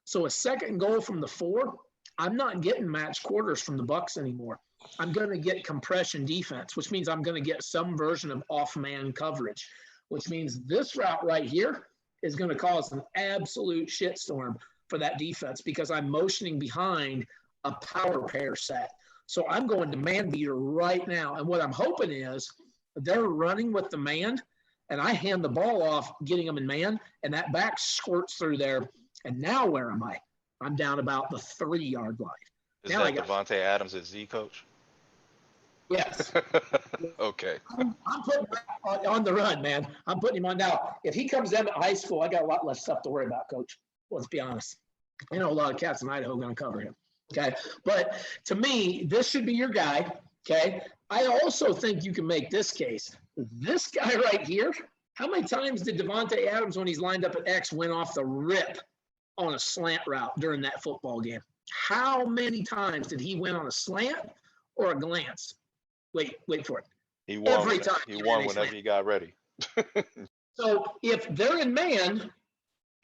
So a second and goal from the 4, I'm not getting match quarters from the Bucs anymore. I'm going to get compression defense, which means I'm going to get some version of off-man coverage, which means this route right here is going to cause an absolute shitstorm for that defense because I'm motioning behind a power pair set. So I'm going to man beater right now. And what I'm hoping is they're running with the man, and I hand the ball off, getting them in man, and that back squirts through there. And now where am I? I'm down about the 3-yard line. Is now that Devontae Adams at Z, coach? Yes. Okay. I'm putting him on the run, man. I'm putting him on now. If he comes in at high school, I got a lot less stuff to worry about, coach. Let's be honest. I know a lot of cats in Idaho are going to cover him. Okay. But to me, this should be your guy. Okay. I also think you can make this case. This guy right here, how many times did Devontae Adams, when he's lined up at X, went off the rip on a slant route during that football game? How many times did he win on a slant or a glance? Wait for it. He won. Every time. He won whenever he got ready. So if they're in man,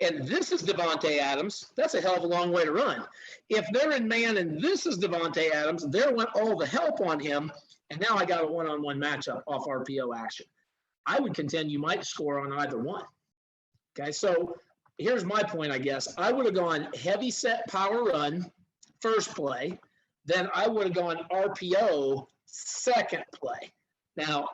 and this is Devontae Adams, that's a hell of a long way to run. If they're in man and this is Devontae Adams, there went all the help on him, and now I got a one-on-one matchup off RPO action. I would contend you might score on either one. Okay, so here's my point, I guess. I would have gone heavy set power run first play. Then I would have gone RPO second play. Now,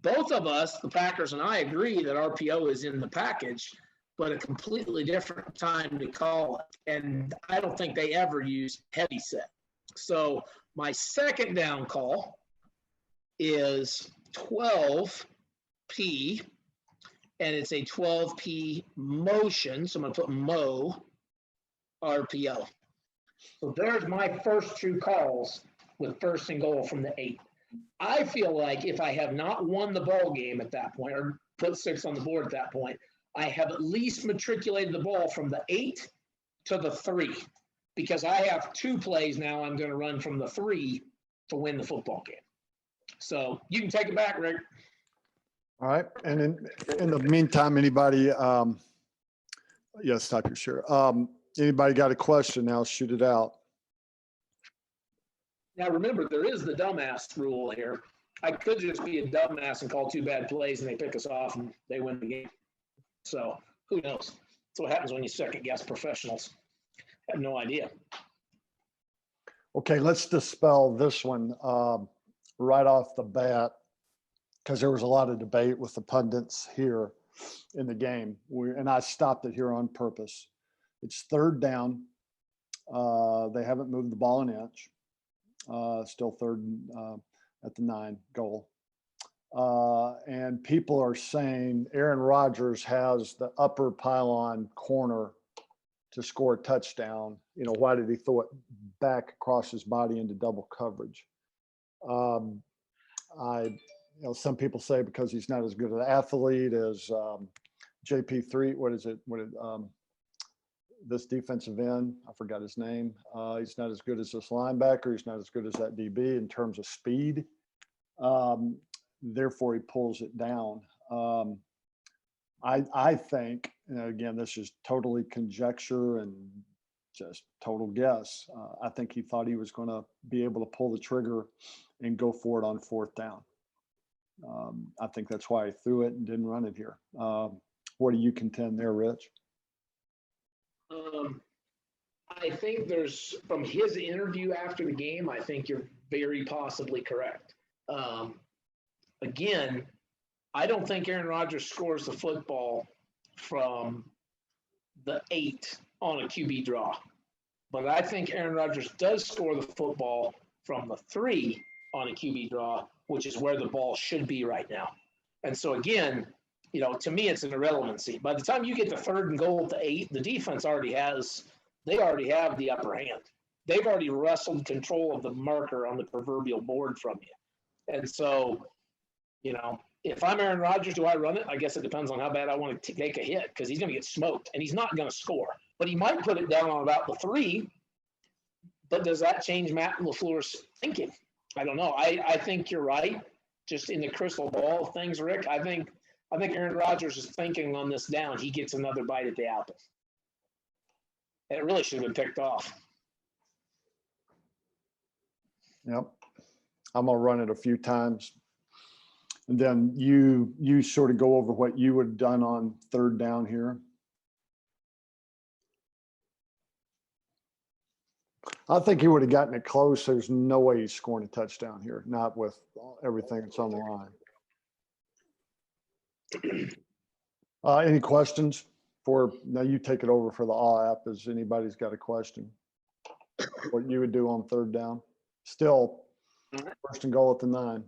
both of us, the Packers and I, agree that RPO is in the package, but a completely different time to call it. And I don't think they ever use heavy set. So my second down call is 12P and it's a 12P motion. So I'm going to put Mo RPO. So there's my first two calls with first and goal from the 8. I feel like if I have not won the ball game at that point or put 6 on the board at that point, I have at least matriculated the ball from the 8 to the 3 because I have 2 plays now I'm going to run from the 3 to win the football game. So you can take it back, Rick. All right. And in the meantime, anybody, yeah, stop your share. Anybody got a question now? Shoot it out. Now, remember, there is the dumbass rule here. I could just be a dumbass and call 2 bad plays and they pick us off and they win the game. So who knows? That's what happens when you second guess professionals. I have no idea. Okay, let's dispel this one right off the bat because there was a lot of debate with the pundits here in the game. And I stopped it here on purpose. It's 3rd down. They haven't moved the ball an inch. Still 3rd at the 9 goal. And people are saying Aaron Rodgers has the upper pylon corner to score a touchdown. You know, why did he throw it back across his body into double coverage? Some people say because he's not as good an athlete as JP3. What is it? This defensive end, I forgot his name. He's not as good as this linebacker. He's not as good as that DB in terms of speed. Therefore, he pulls it down. I think, again, this is totally conjecture and just total guess. I think he thought he was going to be able to pull the trigger and go for it on 4th down. I think that's why he threw it and didn't run it here. What do you contend there, Rich? I think there's, from his interview after the game, I think you're very possibly correct. Again, I don't think Aaron Rodgers scores the football from the 8 on a QB draw. But I think Aaron Rodgers does score the football from the 3 on a QB draw, which is where the ball should be right now. And so, again, you know, to me, it's an irrelevancy. By the time you get to 3rd and goal at the 8, the defense already have the upper hand. They've already wrestled control of the marker on the proverbial board from you. And so, you know, if I'm Aaron Rodgers, do I run it? I guess it depends on how bad I want to take a hit because he's going to get smoked and he's not going to score. But he might put it down on about the 3. But does that change Matt LaFleur's thinking? I don't know. I think you're right. Just in the crystal ball of things, Rick, I think Aaron Rodgers is thinking on this down. He gets another bite at the apple. And it really should have been picked off. Yep. I'm going to run it a few times. And then you sort of go over what you would have done on 3rd down here. I think he would have gotten it close. There's no way he's scoring a touchdown here, not with everything that's on the line. Any questions now you take it over for the All app. Is anybody's got a question? What you would do on 3rd down? Still 1st and goal at the 9.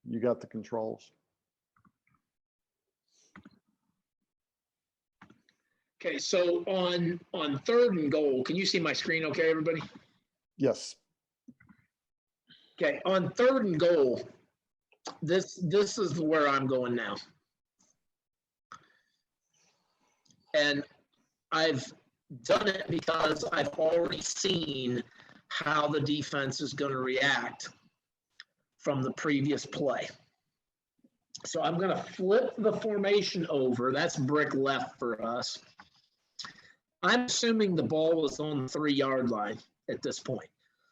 You got the controls. Okay, so on 3rd and goal, can you see my screen okay, everybody? Yes. Okay, on 3rd and goal, this is where I'm going now. And I've done it because I've already seen how the defense is going to react from the previous play. So I'm going to flip the formation over. That's brick left for us. I'm assuming the ball was on the 3-yard line at this point.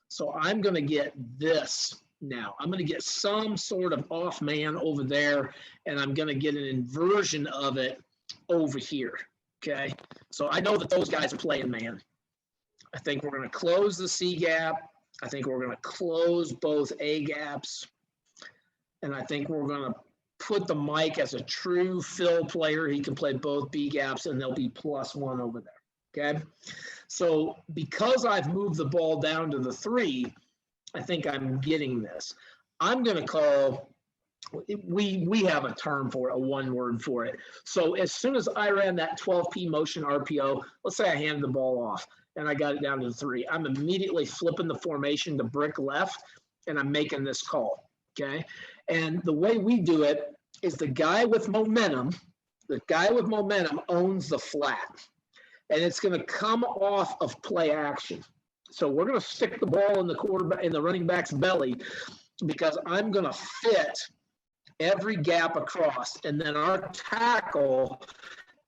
So I'm going to get this now. I'm going to get some sort of off man over there, and I'm going to get an inversion of it over here, okay? So I know that those guys are playing man. I think we're going to close the C gap. I think we're going to close both A gaps. And I think we're going to put the Mike as a true fill player. He can play both B gaps, and there'll be +1 over there, okay? So because I've moved the ball down to the 3, I think I'm getting this. I'm going to call we have a term for it, a one word for it. So as soon as I ran that 12P motion RPO, let's say I handed the ball off and I got it down to the 3, I'm immediately flipping the formation to brick left and I'm making this call. Okay. And the way we do it is the guy with momentum owns the flat, and it's going to come off of play action. So we're going to stick the ball in the running back's belly, because I'm going to fit every gap across, and then our tackle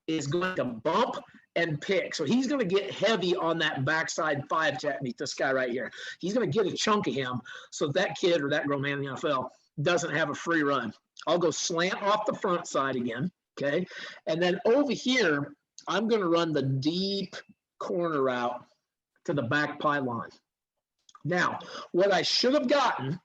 is going to bump and pick. So he's going to get heavy on that backside 5 technique, this guy right here. He's going to get a chunk of him so that kid or that grown man in the NFL doesn't have a free run. I'll go slant off the front side again, okay? And then over here, I'm going to run the deep corner route to the back pylon. Now, what I should have gotten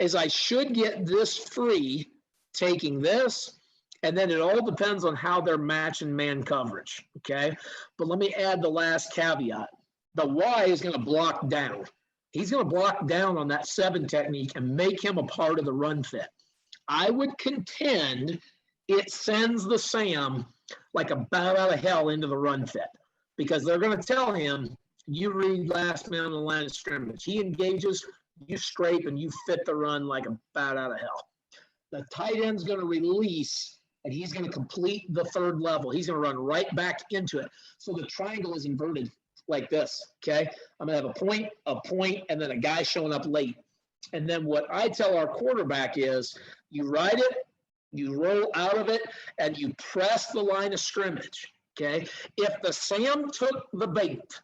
is I should get this free taking this, and then it all depends on how they're matching man coverage, okay? But let me add the last caveat. The Y is going to block down. He's going to block down on that 7 technique and make him a part of the run fit. I would contend it sends the Sam like a bat out of hell into the run fit, because they're going to tell him, you read last man on the line of scrimmage. He engages, you scrape, and you fit the run like a bat out of hell. The tight end's going to release, and he's going to complete the 3rd level. He's going to run right back into it. So the triangle is inverted like this, okay? I'm going to have a point, and then a guy showing up late. And then what I tell our quarterback is, you ride it, you roll out of it, and you press the line of scrimmage, okay? If the Sam took the bait,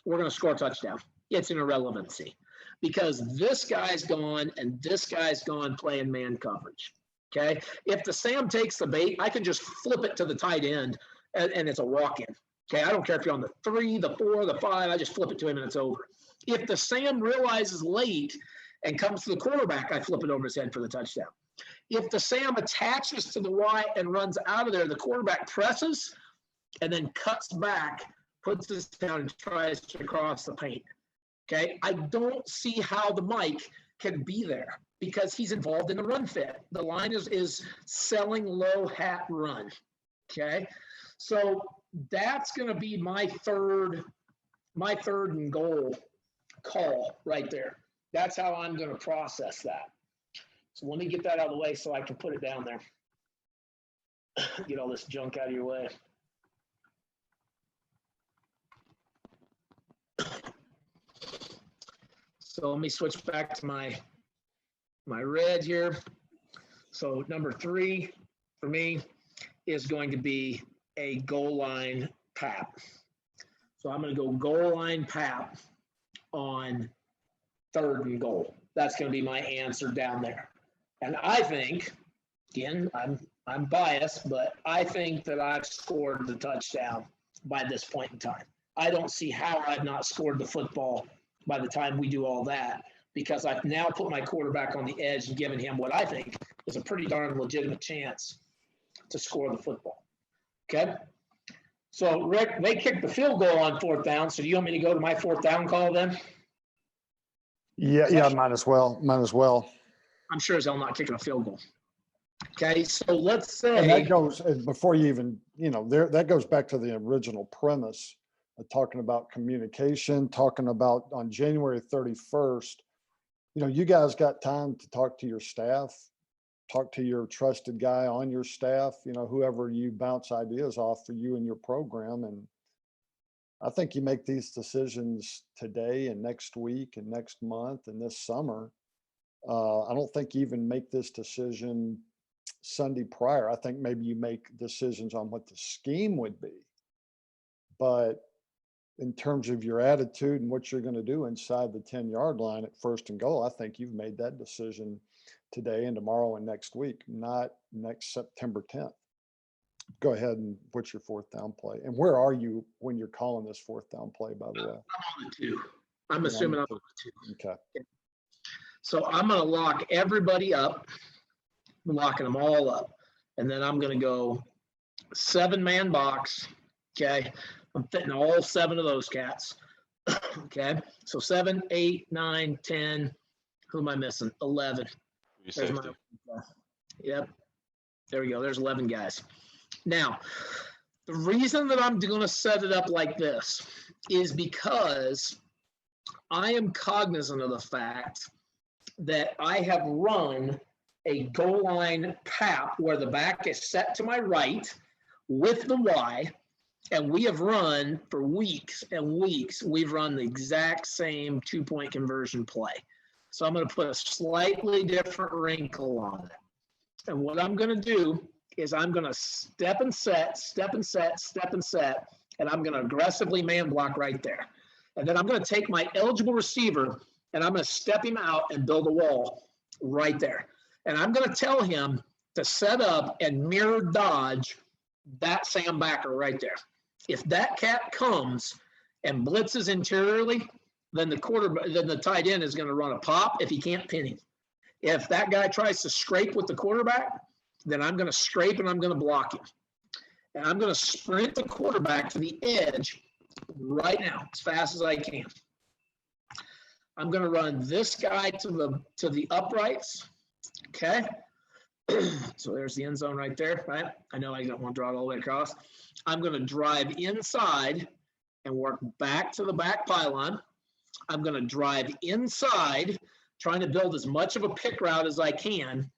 we're going to score a touchdown. It's an irrelevancy, because this guy's gone and this guy's gone playing man coverage, okay? If the Sam takes the bait, I can just flip it to the tight end, and it's a walk-in, okay? I don't care if you're on the 3, the 4, the 5. I just flip it to him, and it's over. If the Sam realizes late and comes to the quarterback, I flip it over his head for the touchdown. If the Sam attaches to the Y and runs out of there, the quarterback presses and then cuts back, puts his down, and tries to cross the paint. Okay, I don't see how the Mike can be there, because he's involved in the run fit. The line is selling low hat run. Okay, so that's going to be my third and goal call right there. That's how I'm going to process that. So let me get that out of the way so I can put it down there. Get all this junk out of your way. So let me switch back to my red here. So number 3 for me is going to be a goal line pap. So I'm going to go goal line pap on 3rd and goal. That's going to be my answer down there. And I think, again, I'm biased, but I think that I've scored the touchdown by this point in time. I don't see how I've not scored the football by the time we do all that, because I've now put my quarterback on the edge and given him what I think is a pretty darn legitimate chance to score the football. Okay? So, Rick, they kicked the field goal on 4th down, so do you want me to go to my 4th down call then? Yeah, might as well. I'm sure as hell not kicking a field goal. Okay, so let's say. And that goes, before you even, that goes back to the original premise of talking about communication, talking about on January 31st, you guys got time to talk to your staff, talk to your trusted guy on your staff, whoever you bounce ideas off for you and your program. And I think you make these decisions today and next week and next month and this summer. I don't think you even make this decision Sunday prior. I think maybe you make decisions on what the scheme would be. But in terms of your attitude and what you're going to do inside the 10-yard line at 1st and goal, I think you've made that decision today and tomorrow and next week, not next September 10th. Go ahead, and what's your 4th down play? And where are you when you're calling this 4th down play, by the way? I'm on the 2. I'm assuming I'm on the 2. Okay. So I'm going to lock everybody up. I'm locking them all up. And then I'm going to go 7-man box. Okay. I'm fitting all 7 of those cats. Okay. So 7, 8, 9, 10. Who am I missing? 11. There's my Yep. There we go. There's 11 guys. Now, the reason that I'm going to set it up like this is because I am cognizant of the fact that I have run a goal line PAP where the back is set to my right with the Y, and we have run for weeks and weeks, we've run the exact same 2-point conversion play. So I'm going to put a slightly different wrinkle on it. And what I'm going to do is I'm going to step and set, and I'm going to aggressively man block right there. And then I'm going to take my eligible receiver, and I'm going to step him out and build a wall right there. And I'm going to tell him to set up and mirror dodge that Sam backer right there. If that cat comes and blitzes interiorly, then the tight end is going to run a pop if he can't pin him. If that guy tries to scrape with the quarterback, then I'm going to scrape and I'm going to block him. And I'm going to sprint the quarterback to the edge right now as fast as I can. I'm going to run this guy to the uprights. Okay. So there's the end zone right there, right? I know I don't want to draw it all the way across. I'm going to drive inside and work back to the back pylon. I'm going to drive inside, trying to build as much of a pick route as I can,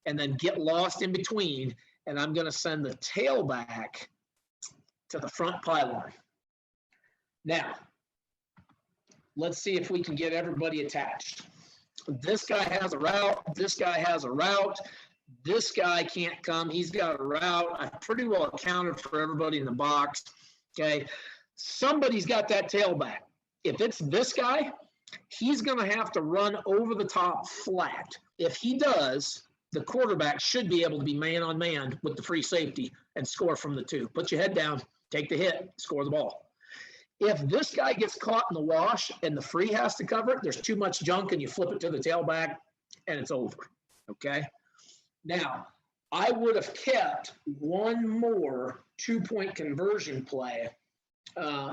and then get lost in between. And I'm going to send the tailback to the front pylon. Now, let's see if we can get everybody attached. This guy has a route. This guy has a route. This guy can't come. He's got a route. I pretty well accounted for everybody in the box. Okay. Somebody's got that tailback. If it's this guy, he's going to have to run over the top flat. If he does, the quarterback should be able to be man on man with the free safety and score from the 2. Put your head down, take the hit, score the ball. If this guy gets caught in the wash and the free has to cover it, there's too much junk and you flip it to the tailback and it's over, okay? Now, I would have kept one more 2-point conversion play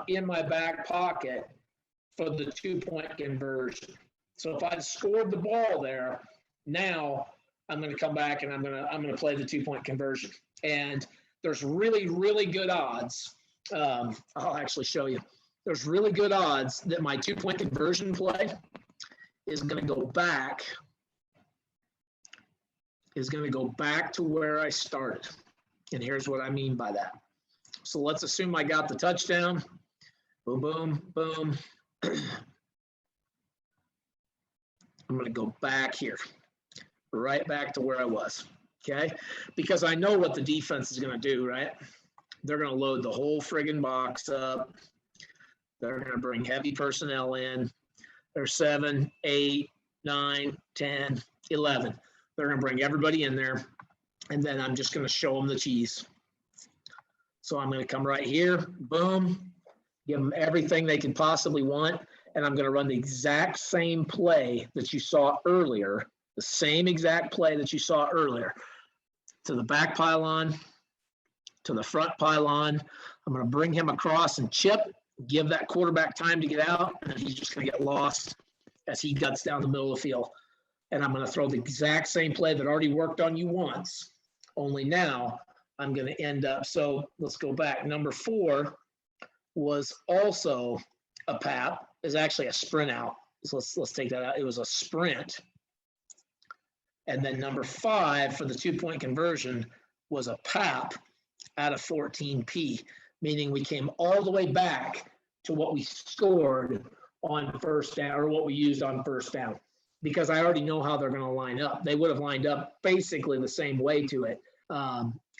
in my back pocket for the 2-point conversion. So if I'd scored the ball there, now I'm going to come back and I'm going to play the 2-point conversion. And there's really, really good odds. I'll actually show you. There's really good odds that my 2-point conversion play is going to go back to where I started. And here's what I mean by that. So let's assume I got the touchdown. Boom, boom, boom. I'm going to go back here, right back to where I was, okay? Because I know what the defense is going to do, right? They're going to load the whole friggin' box up. They're going to bring heavy personnel in. There's 7, 8, 9, 10, 11. They're going to bring everybody in there, and then I'm just going to show them the cheese. So I'm going to come right here, boom, give them everything they can possibly want, and I'm going to run the exact same play that you saw earlier, the same exact play that you saw earlier, to the back pylon, to the front pylon. I'm going to bring him across and chip, give that quarterback time to get out, and he's just going to get lost as he guts down the middle of the field. And I'm going to throw the exact same play that already worked on you once, only now I'm going to end up. So let's go back. Number 4 was also a PAP. Is actually a sprint out. So let's take that out. It was a sprint. And then number 5 for the 2-point conversion was a PAP out of 14P, meaning we came all the way back to what we scored on first down, or what we used on first down, because I already know how they're going to line up. They would have lined up basically the same way to it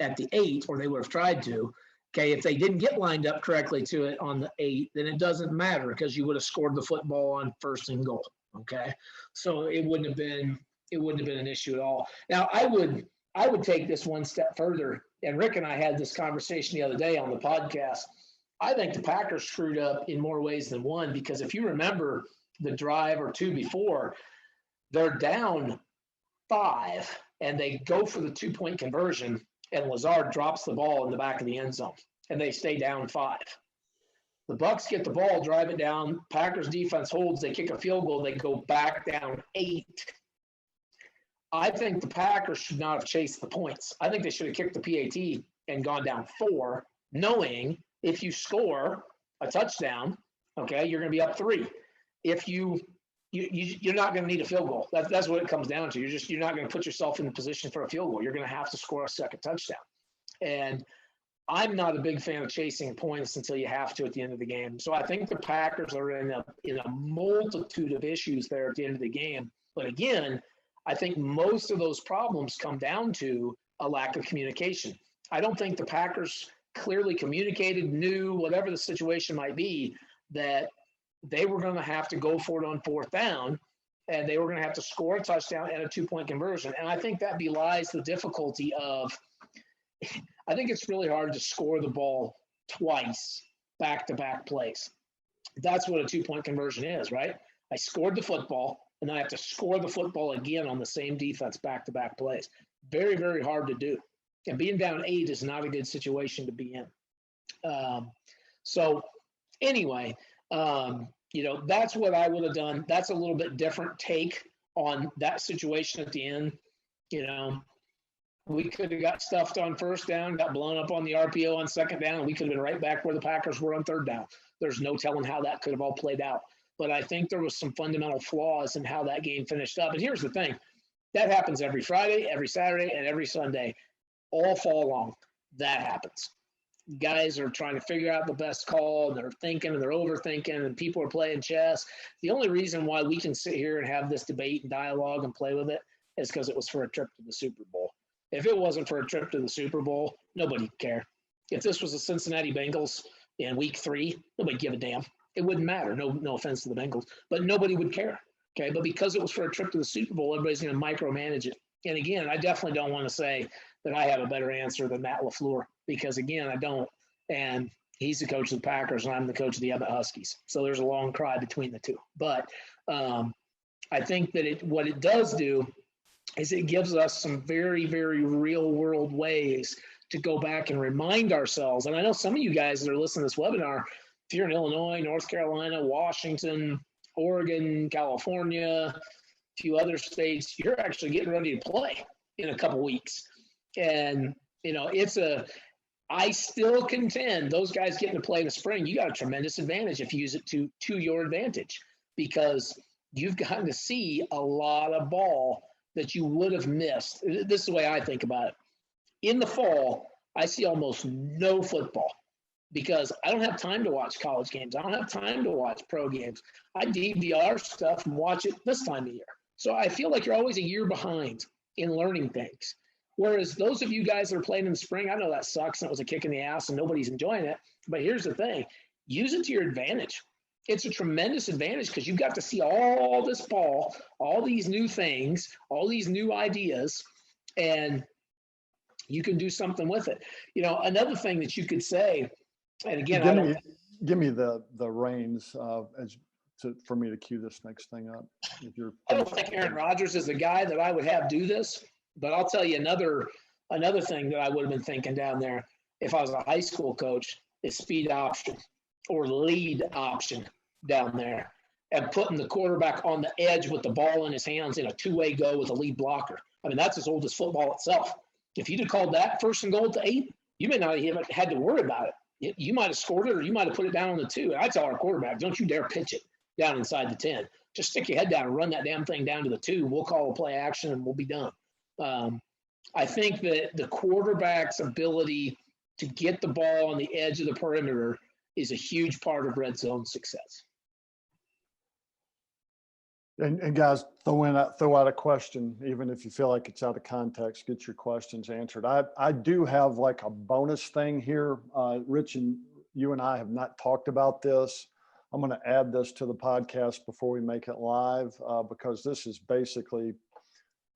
at the 8, or they would have tried to. Okay, if they didn't get lined up correctly to it on the 8, then it doesn't matter because you would have scored the football on first and goal. Okay, so it wouldn't have been an issue at all. Now I would take this one step further, and Rick and I had this conversation the other day on the podcast. I think the Packers screwed up in more ways than one, because if you remember the drive or 2 before, they're down 5 and they go for the 2-point conversion, and Lazard drops the ball in the back of the end zone and they stay down 5. The Bucks get the ball, drive it down. Packers defense holds, they kick a field goal, they go back down 8. I think the Packers should not have chased the points. I think they should have kicked the PAT and gone down 4, knowing if you score a touchdown, okay, you're going to be up 3. If you're not going to need a field goal. That's what it comes down to. You're not going to put yourself in the position for a field goal. You're going to have to score a second touchdown. And I'm not a big fan of chasing points until you have to at the end of the game. So I think the Packers are in a multitude of issues there at the end of the game. But again, I think most of those problems come down to a lack of communication. I don't think the Packers clearly communicated, knew, whatever the situation might be, that they were going to have to go for it on 4th down, and they were going to have to score a touchdown and a 2-point conversion. And I think that belies the difficulty of – I think it's really hard to score the ball twice back-to-back plays. That's what a 2-point conversion is, right? I scored the football, and then I have to score the football again on the same defense back-to-back plays. Very, very hard to do. And being down 8 is not a good situation to be in. So anyway – that's what I would have done. That's a little bit different take on that situation at the end. We could have got stuffed on 1st down, got blown up on the RPO on 2nd down, and we could have been right back where the Packers were on 3rd down. There's no telling how that could have all played out. But I think there was some fundamental flaws in how that game finished up. And here's the thing. That happens every Friday, every Saturday, and every Sunday, all fall long. That happens. Guys are trying to figure out the best call, and they're thinking and they're overthinking, and people are playing chess. The only reason why we can sit here and have this debate and dialogue and play with it is because it was for a trip to the Super Bowl. If it wasn't for a trip to the Super Bowl, nobody would care. If this was the Cincinnati Bengals in week 3, nobody would give a damn. It wouldn't matter. No offense to the Bengals, but nobody would care. Okay, but because it was for a trip to the Super Bowl, everybody's going to micromanage it. And again, I definitely don't want to say that I have a better answer than Matt LaFleur, because again, I don't. And he's the coach of the Packers, and I'm the coach of the Emmett Huskies. So there's a long cry between the two. But I think that what it does do is it gives us some very, very real world ways to go back and remind ourselves. And I know some of you guys that are listening to this webinar, if you're in Illinois, North Carolina, Washington, Oregon, California, a few other states, you're actually getting ready to play in a couple weeks. And, I still contend those guys getting to play in the spring, you got a tremendous advantage if you use it to your advantage, because you've gotten to see a lot of ball that you would have missed. This is the way I think about it. In the fall, I see almost no football because I don't have time to watch college games. I don't have time to watch pro games. I DVR stuff and watch it this time of year. So I feel like you're always a year behind in learning things. Whereas those of you guys that are playing in the spring, I know that sucks and it was a kick in the ass and nobody's enjoying it. But here's the thing. Use it to your advantage. It's a tremendous advantage because you've got to see all this ball, all these new things, all these new ideas, and you can do something with it. Another thing that you could say, and again, give me the reins for me to cue this next thing up. I don't think Aaron Rodgers is the guy that I would have do this. But I'll tell you another thing that I would have been thinking down there if I was a high school coach is speed option or lead option down there and putting the quarterback on the edge with the ball in his hands in a 2-way go with a lead blocker. I mean, that's as old as football itself. If you'd have called that 1st and goal to 8, you may not have had to worry about it. You might have scored it or you might have put it down on the 2. And I tell our quarterback, don't you dare pitch it down inside the 10. Just stick your head down and run that damn thing down to the 2. We'll call a play action and we'll be done. I think that the quarterback's ability to get the ball on the edge of the perimeter is a huge part of red zone success. And guys, throw out a question, even if you feel like it's out of context, get your questions answered. I do have like a bonus thing here. Rich, and you and I have not talked about this. I'm going to add this to the podcast before we make it live because this is basically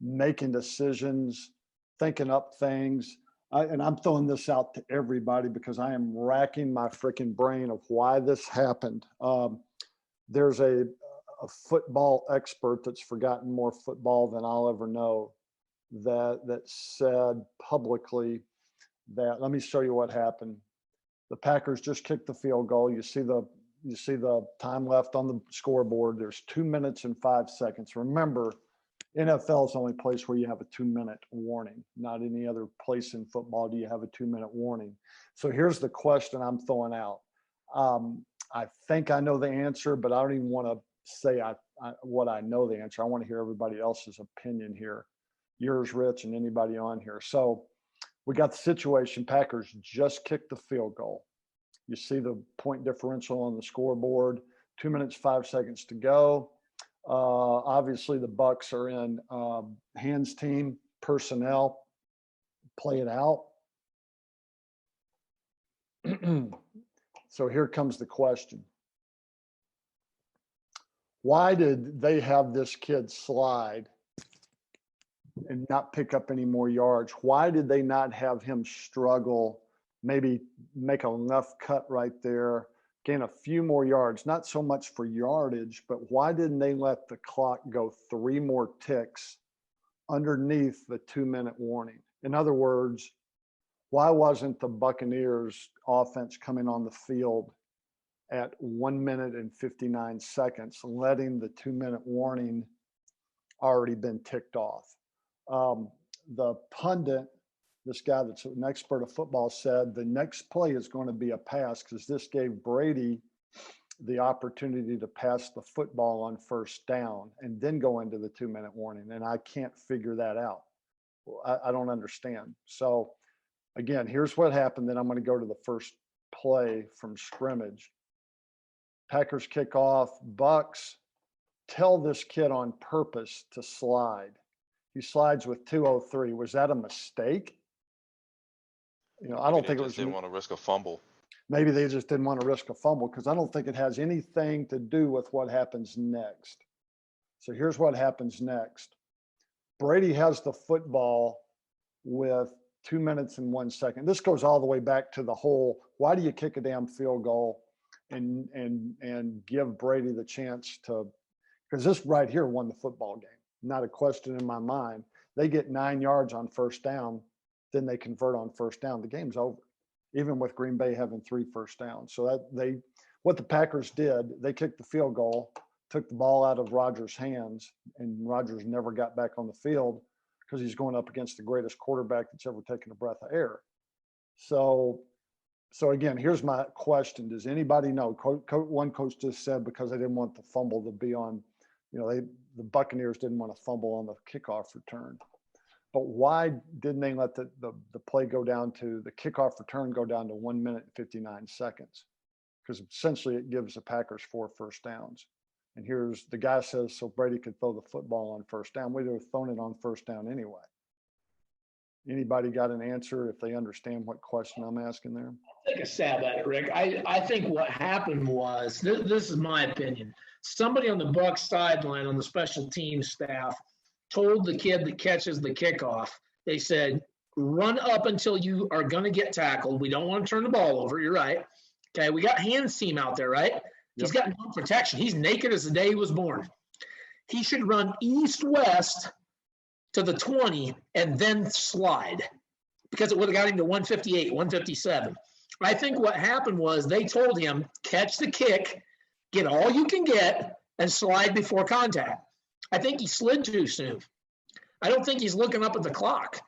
making decisions, thinking up things. And I'm throwing this out to everybody because I am racking my freaking brain of why this happened. There's a football expert that's forgotten more football than I'll ever know that said publicly that, let me show you what happened. The Packers just kicked the field goal. You see the time left on the scoreboard. There's 2 minutes and 5 seconds. Remember, NFL is the only place where you have a 2-minute warning. Not any other place in football do you have a 2-minute warning. So here's the question I'm throwing out. I think I know the answer, but I don't even want to say what I know the answer. I want to hear everybody else's opinion here. Yours, Rich, and anybody on here. So we got the situation. Packers just kicked the field goal. You see the point differential on the scoreboard. 2 minutes, 5 seconds to go. Obviously, the Bucs are in hands team personnel. Play it out. So here comes the question. Why did they have this kid slide and not pick up any more yards? Why did they not have him struggle, maybe make enough cut right there, gain a few more yards? Not so much for yardage, but why didn't they let the clock go 3 more ticks underneath the 2-minute warning? In other words, why wasn't the Buccaneers offense coming on the field at 1 minute and 59 seconds, letting the 2-minute warning already been ticked off? The pundit, this guy that's an expert of football, said the next play is going to be a pass because this gave Brady the opportunity to pass the football on first down and then go into the 2-minute warning. And I can't figure that out. I don't understand. So again, here's what happened. Then I'm going to go to the first play from scrimmage. Packers kick off. Bucs tell this kid on purpose to slide. He slides with 2:03. Was that a mistake? I don't think it was. Didn't want to risk a fumble. Maybe they just didn't want to risk a fumble because I don't think it has anything to do with what happens next. So here's what happens next. Brady has the football with 2 minutes and 1 second. This goes all the way back to the whole, why do you kick a damn field goal and give Brady the chance to, because this right here won the football game. Not a question in my mind. They get 9 yards on first down, then they convert on first down. The game's over, even with Green Bay having 3 first downs. So what the Packers did, they kicked the field goal, took the ball out of Rodgers' hands, and Rodgers never got back on the field because he's going up against the greatest quarterback that's ever taken a breath of air. So again, here's my question. Does anybody know? One coach just said because they didn't want the fumble to be on, the Buccaneers didn't want to fumble on the kickoff return. But why didn't they let the play go down to the kickoff return go down to 1 minute and 59 seconds? Because essentially it gives the Packers 4 first downs. And here's the guy says, so Brady could throw the football on first down. We'd have thrown it on first down anyway. Anybody got an answer if they understand what question I'm asking there? I'll take a stab at it, Rick. I think what happened was, this is my opinion. Somebody on the Bucs sideline on the special teams staff told the kid that catches the kickoff, they said, run up until you are going to get tackled. We don't want to turn the ball over. You're right. Okay, we got hands team out there, right? He's got no protection. He's naked as the day he was born. He should run east-west to the 20 and then slide because it would have got him to 158, 157. I think what happened was they told him, catch the kick, get all you can get, and slide before contact. I think he slid too soon. I don't think he's looking up at the clock.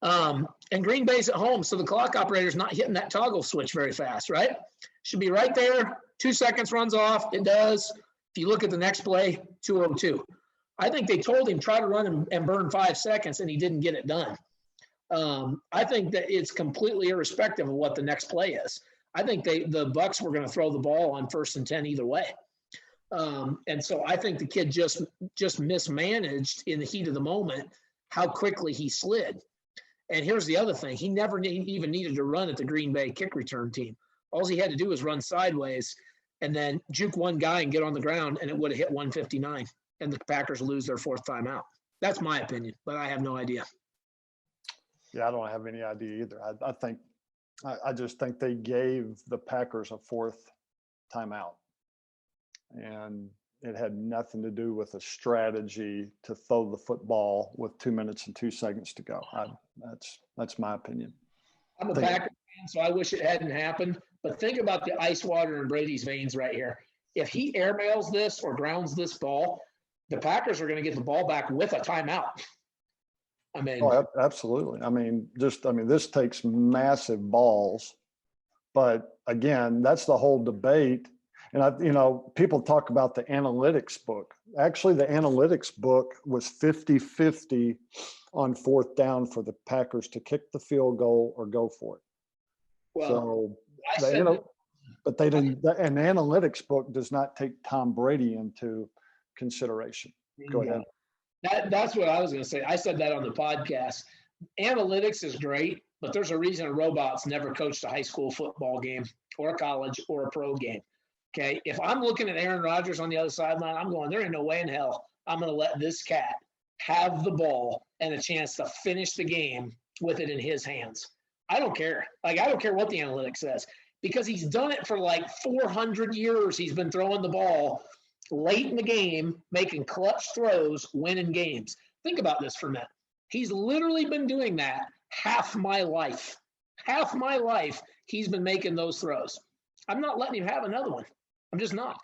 And Green Bay's at home, so the clock operator's not hitting that toggle switch very fast, right? Should be right there. 2 seconds runs off. It does. If you look at the next play, 2:02. I think they told him try to run and burn 5 seconds, and he didn't get it done. I think that it's completely irrespective of what the next play is. I think the Bucs were going to throw the ball on 1st and 10 either way. And so I think the kid just mismanaged in the heat of the moment how quickly he slid. And here's the other thing. He never even needed to run at the Green Bay kick return team. All he had to do was run sideways and then juke one guy and get on the ground, and it would have hit 159, and the Packers lose their 4th timeout. That's my opinion, but I have no idea. Yeah, I don't have any idea either. I just think they gave the Packers a 4th timeout. And it had nothing to do with a strategy to throw the football with 2 minutes and 2 seconds to go. That's my opinion. I'm a Packers fan, so I wish it hadn't happened. But think about the ice water in Brady's veins right here. If he airmails this or grounds this ball, the Packers are going to get the ball back with a timeout. I mean, Absolutely. I mean, this takes massive balls, but again, that's the whole debate. And people talk about the analytics book. Actually, the analytics book was 50-50 on fourth down for the Packers to kick the field goal or go for it. well, But they didn't. An analytics book does not take Tom Brady into consideration. Go ahead. That's what I was going to say. I said that on the podcast. Analytics is great, but there's a reason a robot's never coached a high school football game or a college or a pro game. Okay. If I'm looking at Aaron Rodgers on the other sideline, I'm going, there ain't no way in hell I'm going to let this cat have the ball and a chance to finish the game with it in his hands. I don't care. I don't care what the analytics says, because he's done it for like 400 years. He's been throwing the ball late in the game, making clutch throws, winning games. Think about this for a minute. He's literally been doing that half my life. Half my life, he's been making those throws. I'm not letting him have another one. I'm just not.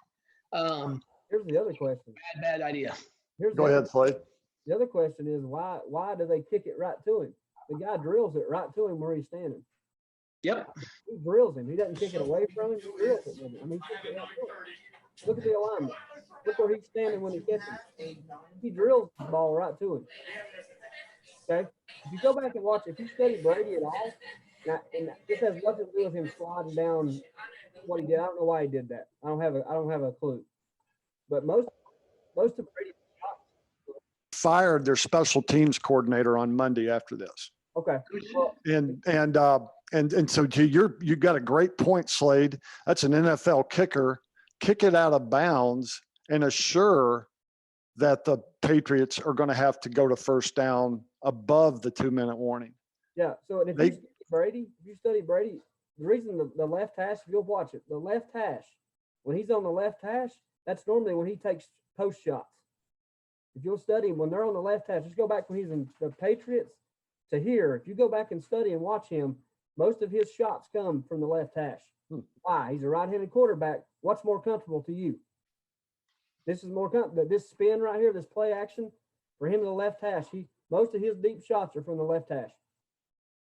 Here's the other question. Bad idea. Go ahead, Slade. The other question is why do they kick it right to him? The guy drills it right to him where he's standing. Yep. He drills him. He doesn't kick it away from him. He drills it with him. I mean, he right to him. Look at the alignment. Look where he's standing when he catches it. He drills the ball right to him. Okay? If you go back and watch, if you study Brady at all, and this has nothing to do with him sliding down what he did. I don't know why he did that. I don't have a clue. But most of Brady's fired their special teams coordinator on Monday after this. okay. Well, And so you got a great point, Slade. That's an NFL kicker. Kick it out of bounds and assure that the Patriots are going to have to go to first down above the 2-minute warning. yeah. So if you study Brady, the reason the left hash, if you'll watch it, the left hash, when he's on the left hash, that's normally when he takes post shots. If you'll study him when they're on the left hash, just go back when he's in the Patriots to here. If you go back and study and watch him, most of his shots come from the left hash. Why? He's a right-handed quarterback. What's more comfortable to you? This is more comfortable. This spin right here, this play action, for him to the left hash, most of his deep shots are from the left hash.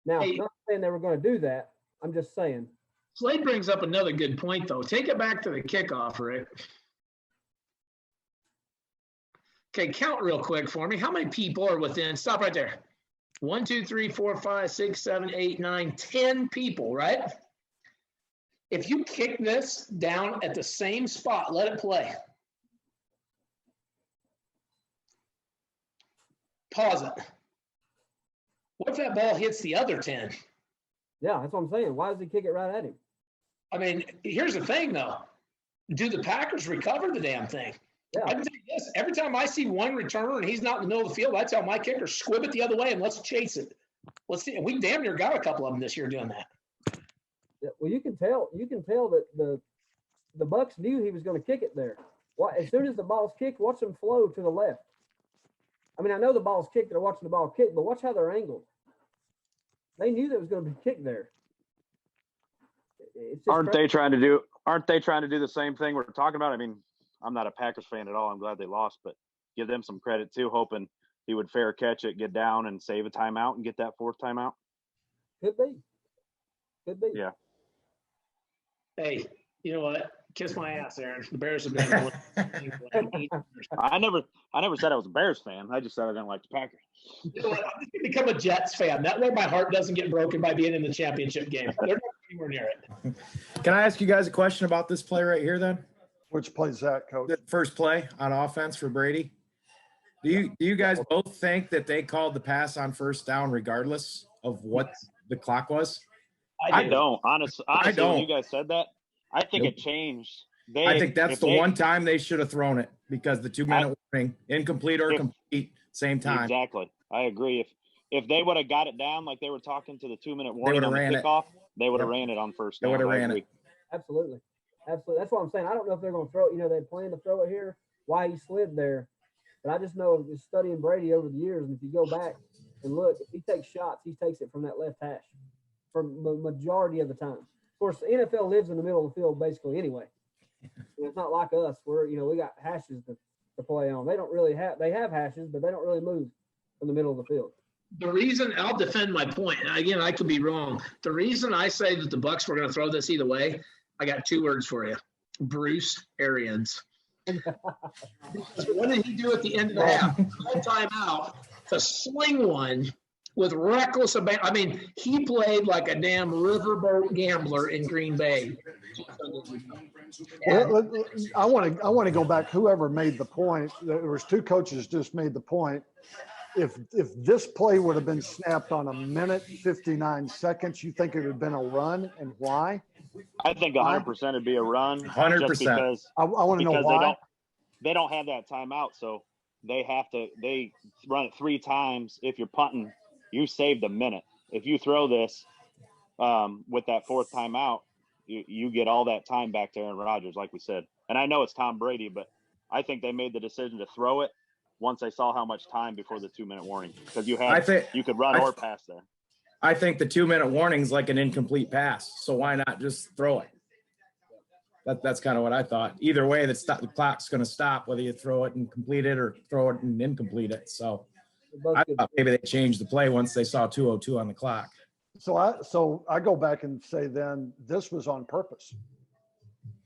Now, I'm not saying they were going to do that. I'm just saying. Slade brings up another good point, though. Take it back to the kickoff, Rick. Okay, count real quick for me. How many people are within? Stop right there. 1, 2, 3, 4, 5, 6, 7, 8, 9, 10 people, right? If you kick this down at the same spot, let it play. Pause it. What if that ball hits the other 10? Yeah, that's what I'm saying. Why does he kick it right at him? I mean, here's the thing, though. Do the Packers recover the damn thing? Yeah. I can tell you this. Every time I see one returner and he's not in the middle of the field, I tell my kicker, squib it the other way and let's chase it. Let's see. We damn near got a couple of them this year doing that. Yeah, well, you can tell that the Bucks knew he was going to kick it there. As soon as the ball's kicked, watch them flow to the left. I mean, I know the ball's kicked, they're watching the ball kick, but watch how they're angled. They knew that was going to be kicked there. Aren't they trying to do the same thing we're talking about? I mean, I'm not a Packers fan at all. I'm glad they lost, but give them some credit too, hoping he would fair catch it, get down and save a timeout and get that fourth timeout. Could be. Yeah. Hey, you know what? Kiss my ass, Aaron. The Bears have been. I never said I was a Bears fan. I just said I didn't like the Packers. You know what? I'm just going to become a Jets fan. That way my heart doesn't get broken by being in the championship game. They're not anywhere near it. Can I ask you guys a question about this play right here then? Which plays that, Coach? The first play on offense for Brady. Do you guys both think that they called the pass on first down regardless of what the clock was? I don't. Honestly, I don't. When you guys said that, I think it changed. I think that's the one time they should have thrown it because the 2-minute warning, incomplete or complete, same time. Exactly. I agree. If they would have got it down like they were talking to the 2-minute warning on the kickoff, they would have ran it on first down. They would have ran it. Absolutely. That's what I'm saying. I don't know if they're going to throw it. They plan to throw it here, why he slid there. But I just know just studying Brady over the years, and if you go back and look, if he takes shots, he takes it from that left hash for the majority of the time. Of course, the NFL lives in the middle of the field basically anyway. And it's not like us where, we got hashes to to play on. They don't really have, they have hashes, but they don't really move from the middle of the field. The reason, I'll defend my point, and again, I could be wrong. The reason I say that the Bucs were going to throw this either way, I got 2 words for you. Bruce Arians. Because what did he do at the end of the half? No timeout to sling one with reckless abandon. I mean, he played like a damn riverboat gambler in Green Bay. Well, I want to go back. Whoever made the point, there was 2 coaches just made the point. If this play would have been snapped on 1:59, you think it would have been a run, and why? I think 100% it'd be a run. 100%. Just because I want to know why. They don't have that timeout, so they run it 3 times. If you're punting, you saved a minute. If you throw this with that 4th timeout, you get all that time back to Aaron Rodgers, like we said. And I know it's Tom Brady, but I think they made the decision to throw it once they saw how much time before the 2-minute warning, because you could run or pass there. I think the 2-minute warning is like an incomplete pass. So why not just throw it? That's kind of what I thought. Either way, the clock's going to stop, whether you throw it and complete it or throw it and incomplete it. So I thought maybe they changed the play once they saw 2:02 on the clock. So I go back and say then this was on purpose.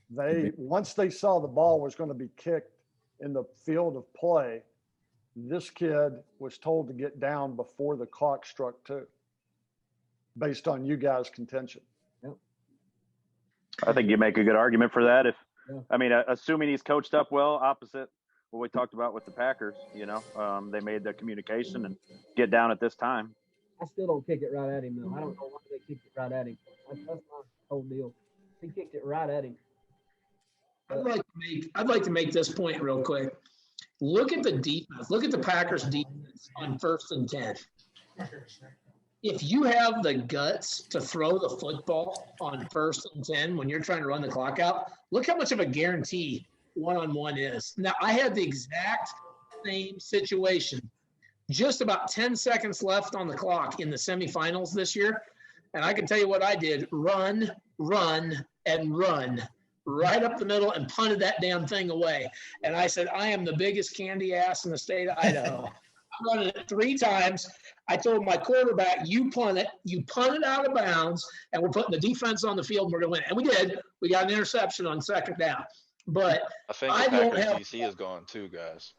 Once they saw the ball was going to be kicked in the field of play, this kid was told to get down before the clock struck 2, based on you guys' contention. I think you make a good argument for that. Assuming he's coached up well, opposite what we talked about with the Packers, they made the communication and get down at this time. I still don't kick it right at him, though. I don't know why they kicked it right at him. That's my whole deal. He kicked it right at him. I'd like to make this point real quick. Look at the defense. Look at the Packers defense on 1st and 10. If you have the guts to throw the football on 1st and 10 when you're trying to run the clock out, look how much of a guarantee one-on-one is. Now, I had the exact same situation. Just about 10 seconds left on the clock in the semifinals this year. And I can tell you what I did. Run, and run. Right up the middle and punted that damn thing away. And I said, I am the biggest candy ass in the state of Idaho. I run it 3 times. I told my quarterback, you punt it out of bounds, and we're putting the defense on the field and we're going to win. And we did. We got an interception on 2nd down. But I think the Packers DC is gone too, guys.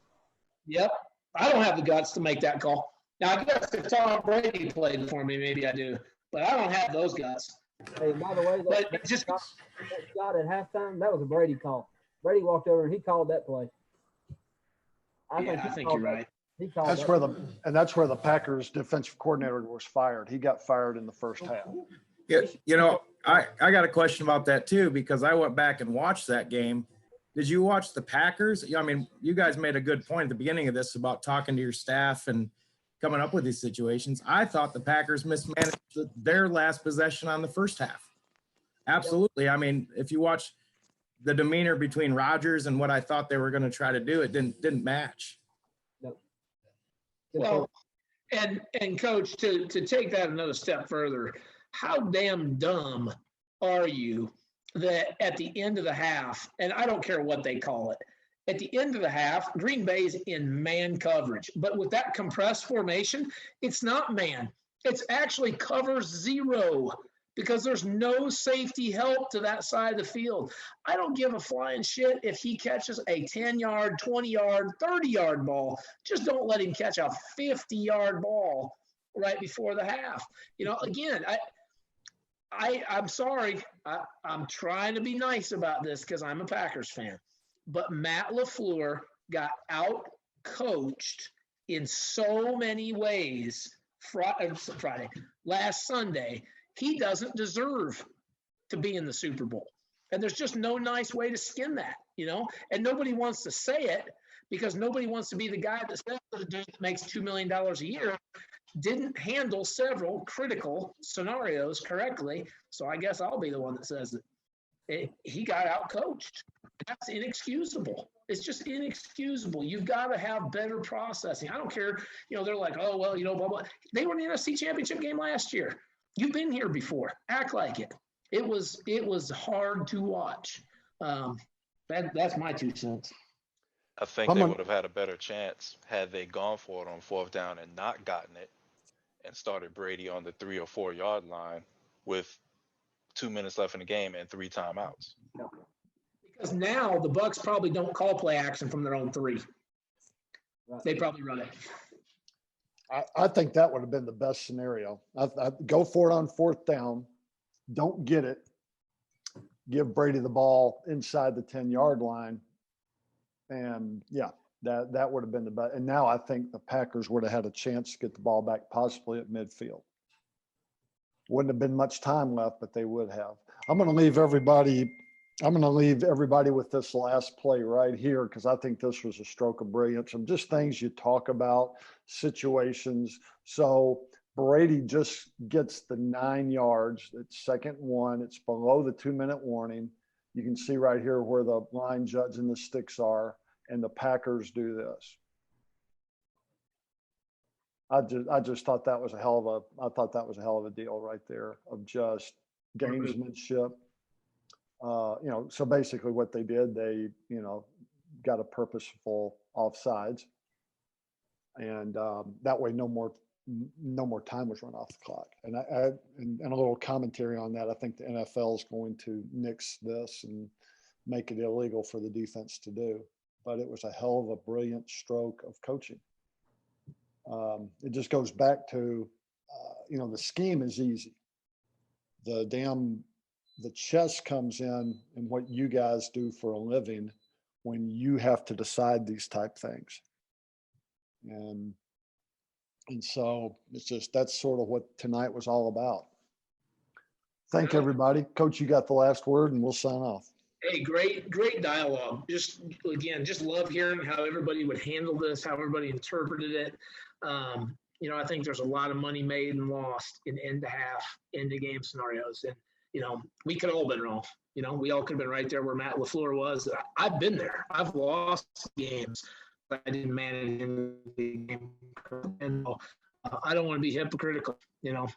Yep. I don't have the guts to make that call. Now, I guess if Tom Brady played for me, maybe I do. But I don't have those guts. Hey, by the way, that shot at halftime, that was a Brady call. Brady walked over and he called that play. I think you're right. He called That's where the Packers defensive coordinator was fired. He got fired in the 1st half. Yeah, I got a question about that too, because I went back and watched that game. Did you watch the Packers? I mean, you guys made a good point at the beginning of this about talking to your staff and coming up with these situations. I thought the Packers mismanaged their last possession on the 1st half. Absolutely. I mean, if you watch the demeanor between Rodgers and what I thought they were going to try to do, it didn't match. Well, and Coach, to take that another step further, how damn dumb are you that at the end of the half, and I don't care what they call it, at the end of the half, Green Bay's in man coverage. But with that compressed formation, it's not man. It's actually cover 0 because there's no safety help to that side of the field. I don't give a flying shit if he catches a 10-yard, 20-yard, 30-yard ball. Just don't let him catch a 50-yard ball right before the half. Again, I'm sorry. I'm trying to be nice about this because I'm a Packers fan. But Matt LaFleur got out-coached in so many ways last Sunday. He doesn't deserve to be in the Super Bowl. And there's just no nice way to skin that, And nobody wants to say it because nobody wants to be the guy that says that a dude that makes $2 million a year didn't handle several critical scenarios correctly. So I guess I'll be the one that says that he got out-coached. That's inexcusable. It's just inexcusable. You've got to have better processing. I don't care. They're like, oh, well, blah, blah. They were in the NFC Championship game last year. You've been here before. Act like it. It was hard to watch. That's my 2 cents. I think they would have had a better chance had they gone for it on 4th down and not gotten it and started Brady on the 3 or 4 yard line with 2 minutes left in the game and 3 timeouts. Because now the Bucs probably don't call play action from their own 3. Right. They probably run it. I think that would have been the best scenario. I go for it on 4th down, don't get it, give Brady the ball inside the 10-yard line, and yeah, that would have been the best. And now I think the Packers would have had a chance to get the ball back possibly at midfield. Wouldn't have been much time left, but they would have. I'm going to leave everybody with this last play right here because I think this was a stroke of brilliance and just things you talk about, situations. So Brady just gets the 9 yards. It's 2nd and 1. It's below the 2-minute warning. You can see right here where the line judge and the sticks are, and the Packers do this. I just thought that was a hell of a deal right there of just gamesmanship. So basically what they did, they, got a purposeful offsides, and that way no more time was run off the clock. And and a little commentary on that. I think the NFL is going to nix this and make it illegal for the defense to do. But it was a hell of a brilliant stroke of coaching. It just goes back to, the scheme is easy. The chess comes in what you guys do for a living when you have to decide these type things. And so that's sort of what tonight was all about. Thank everybody. Coach, you got the last word and we'll sign off. Hey, great dialogue. Just love hearing how everybody would handle this, how everybody interpreted it. I think there's a lot of money made and lost in end-to-half, end-of-game scenarios. And, we could all been wrong. We all could have been right there where Matt LaFleur was. I've been there. I've lost games, but I didn't manage the game. And I don't want to be hypocritical.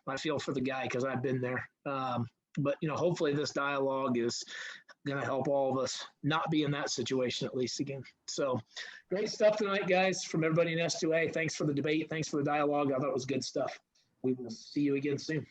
I feel for the guy because I've been there. But, hopefully this dialogue is going to help all of us not be in that situation at least again. So great stuff tonight, guys, from everybody in S2A. Thanks for the debate. Thanks for the dialogue. I thought it was good stuff. We will see you again soon.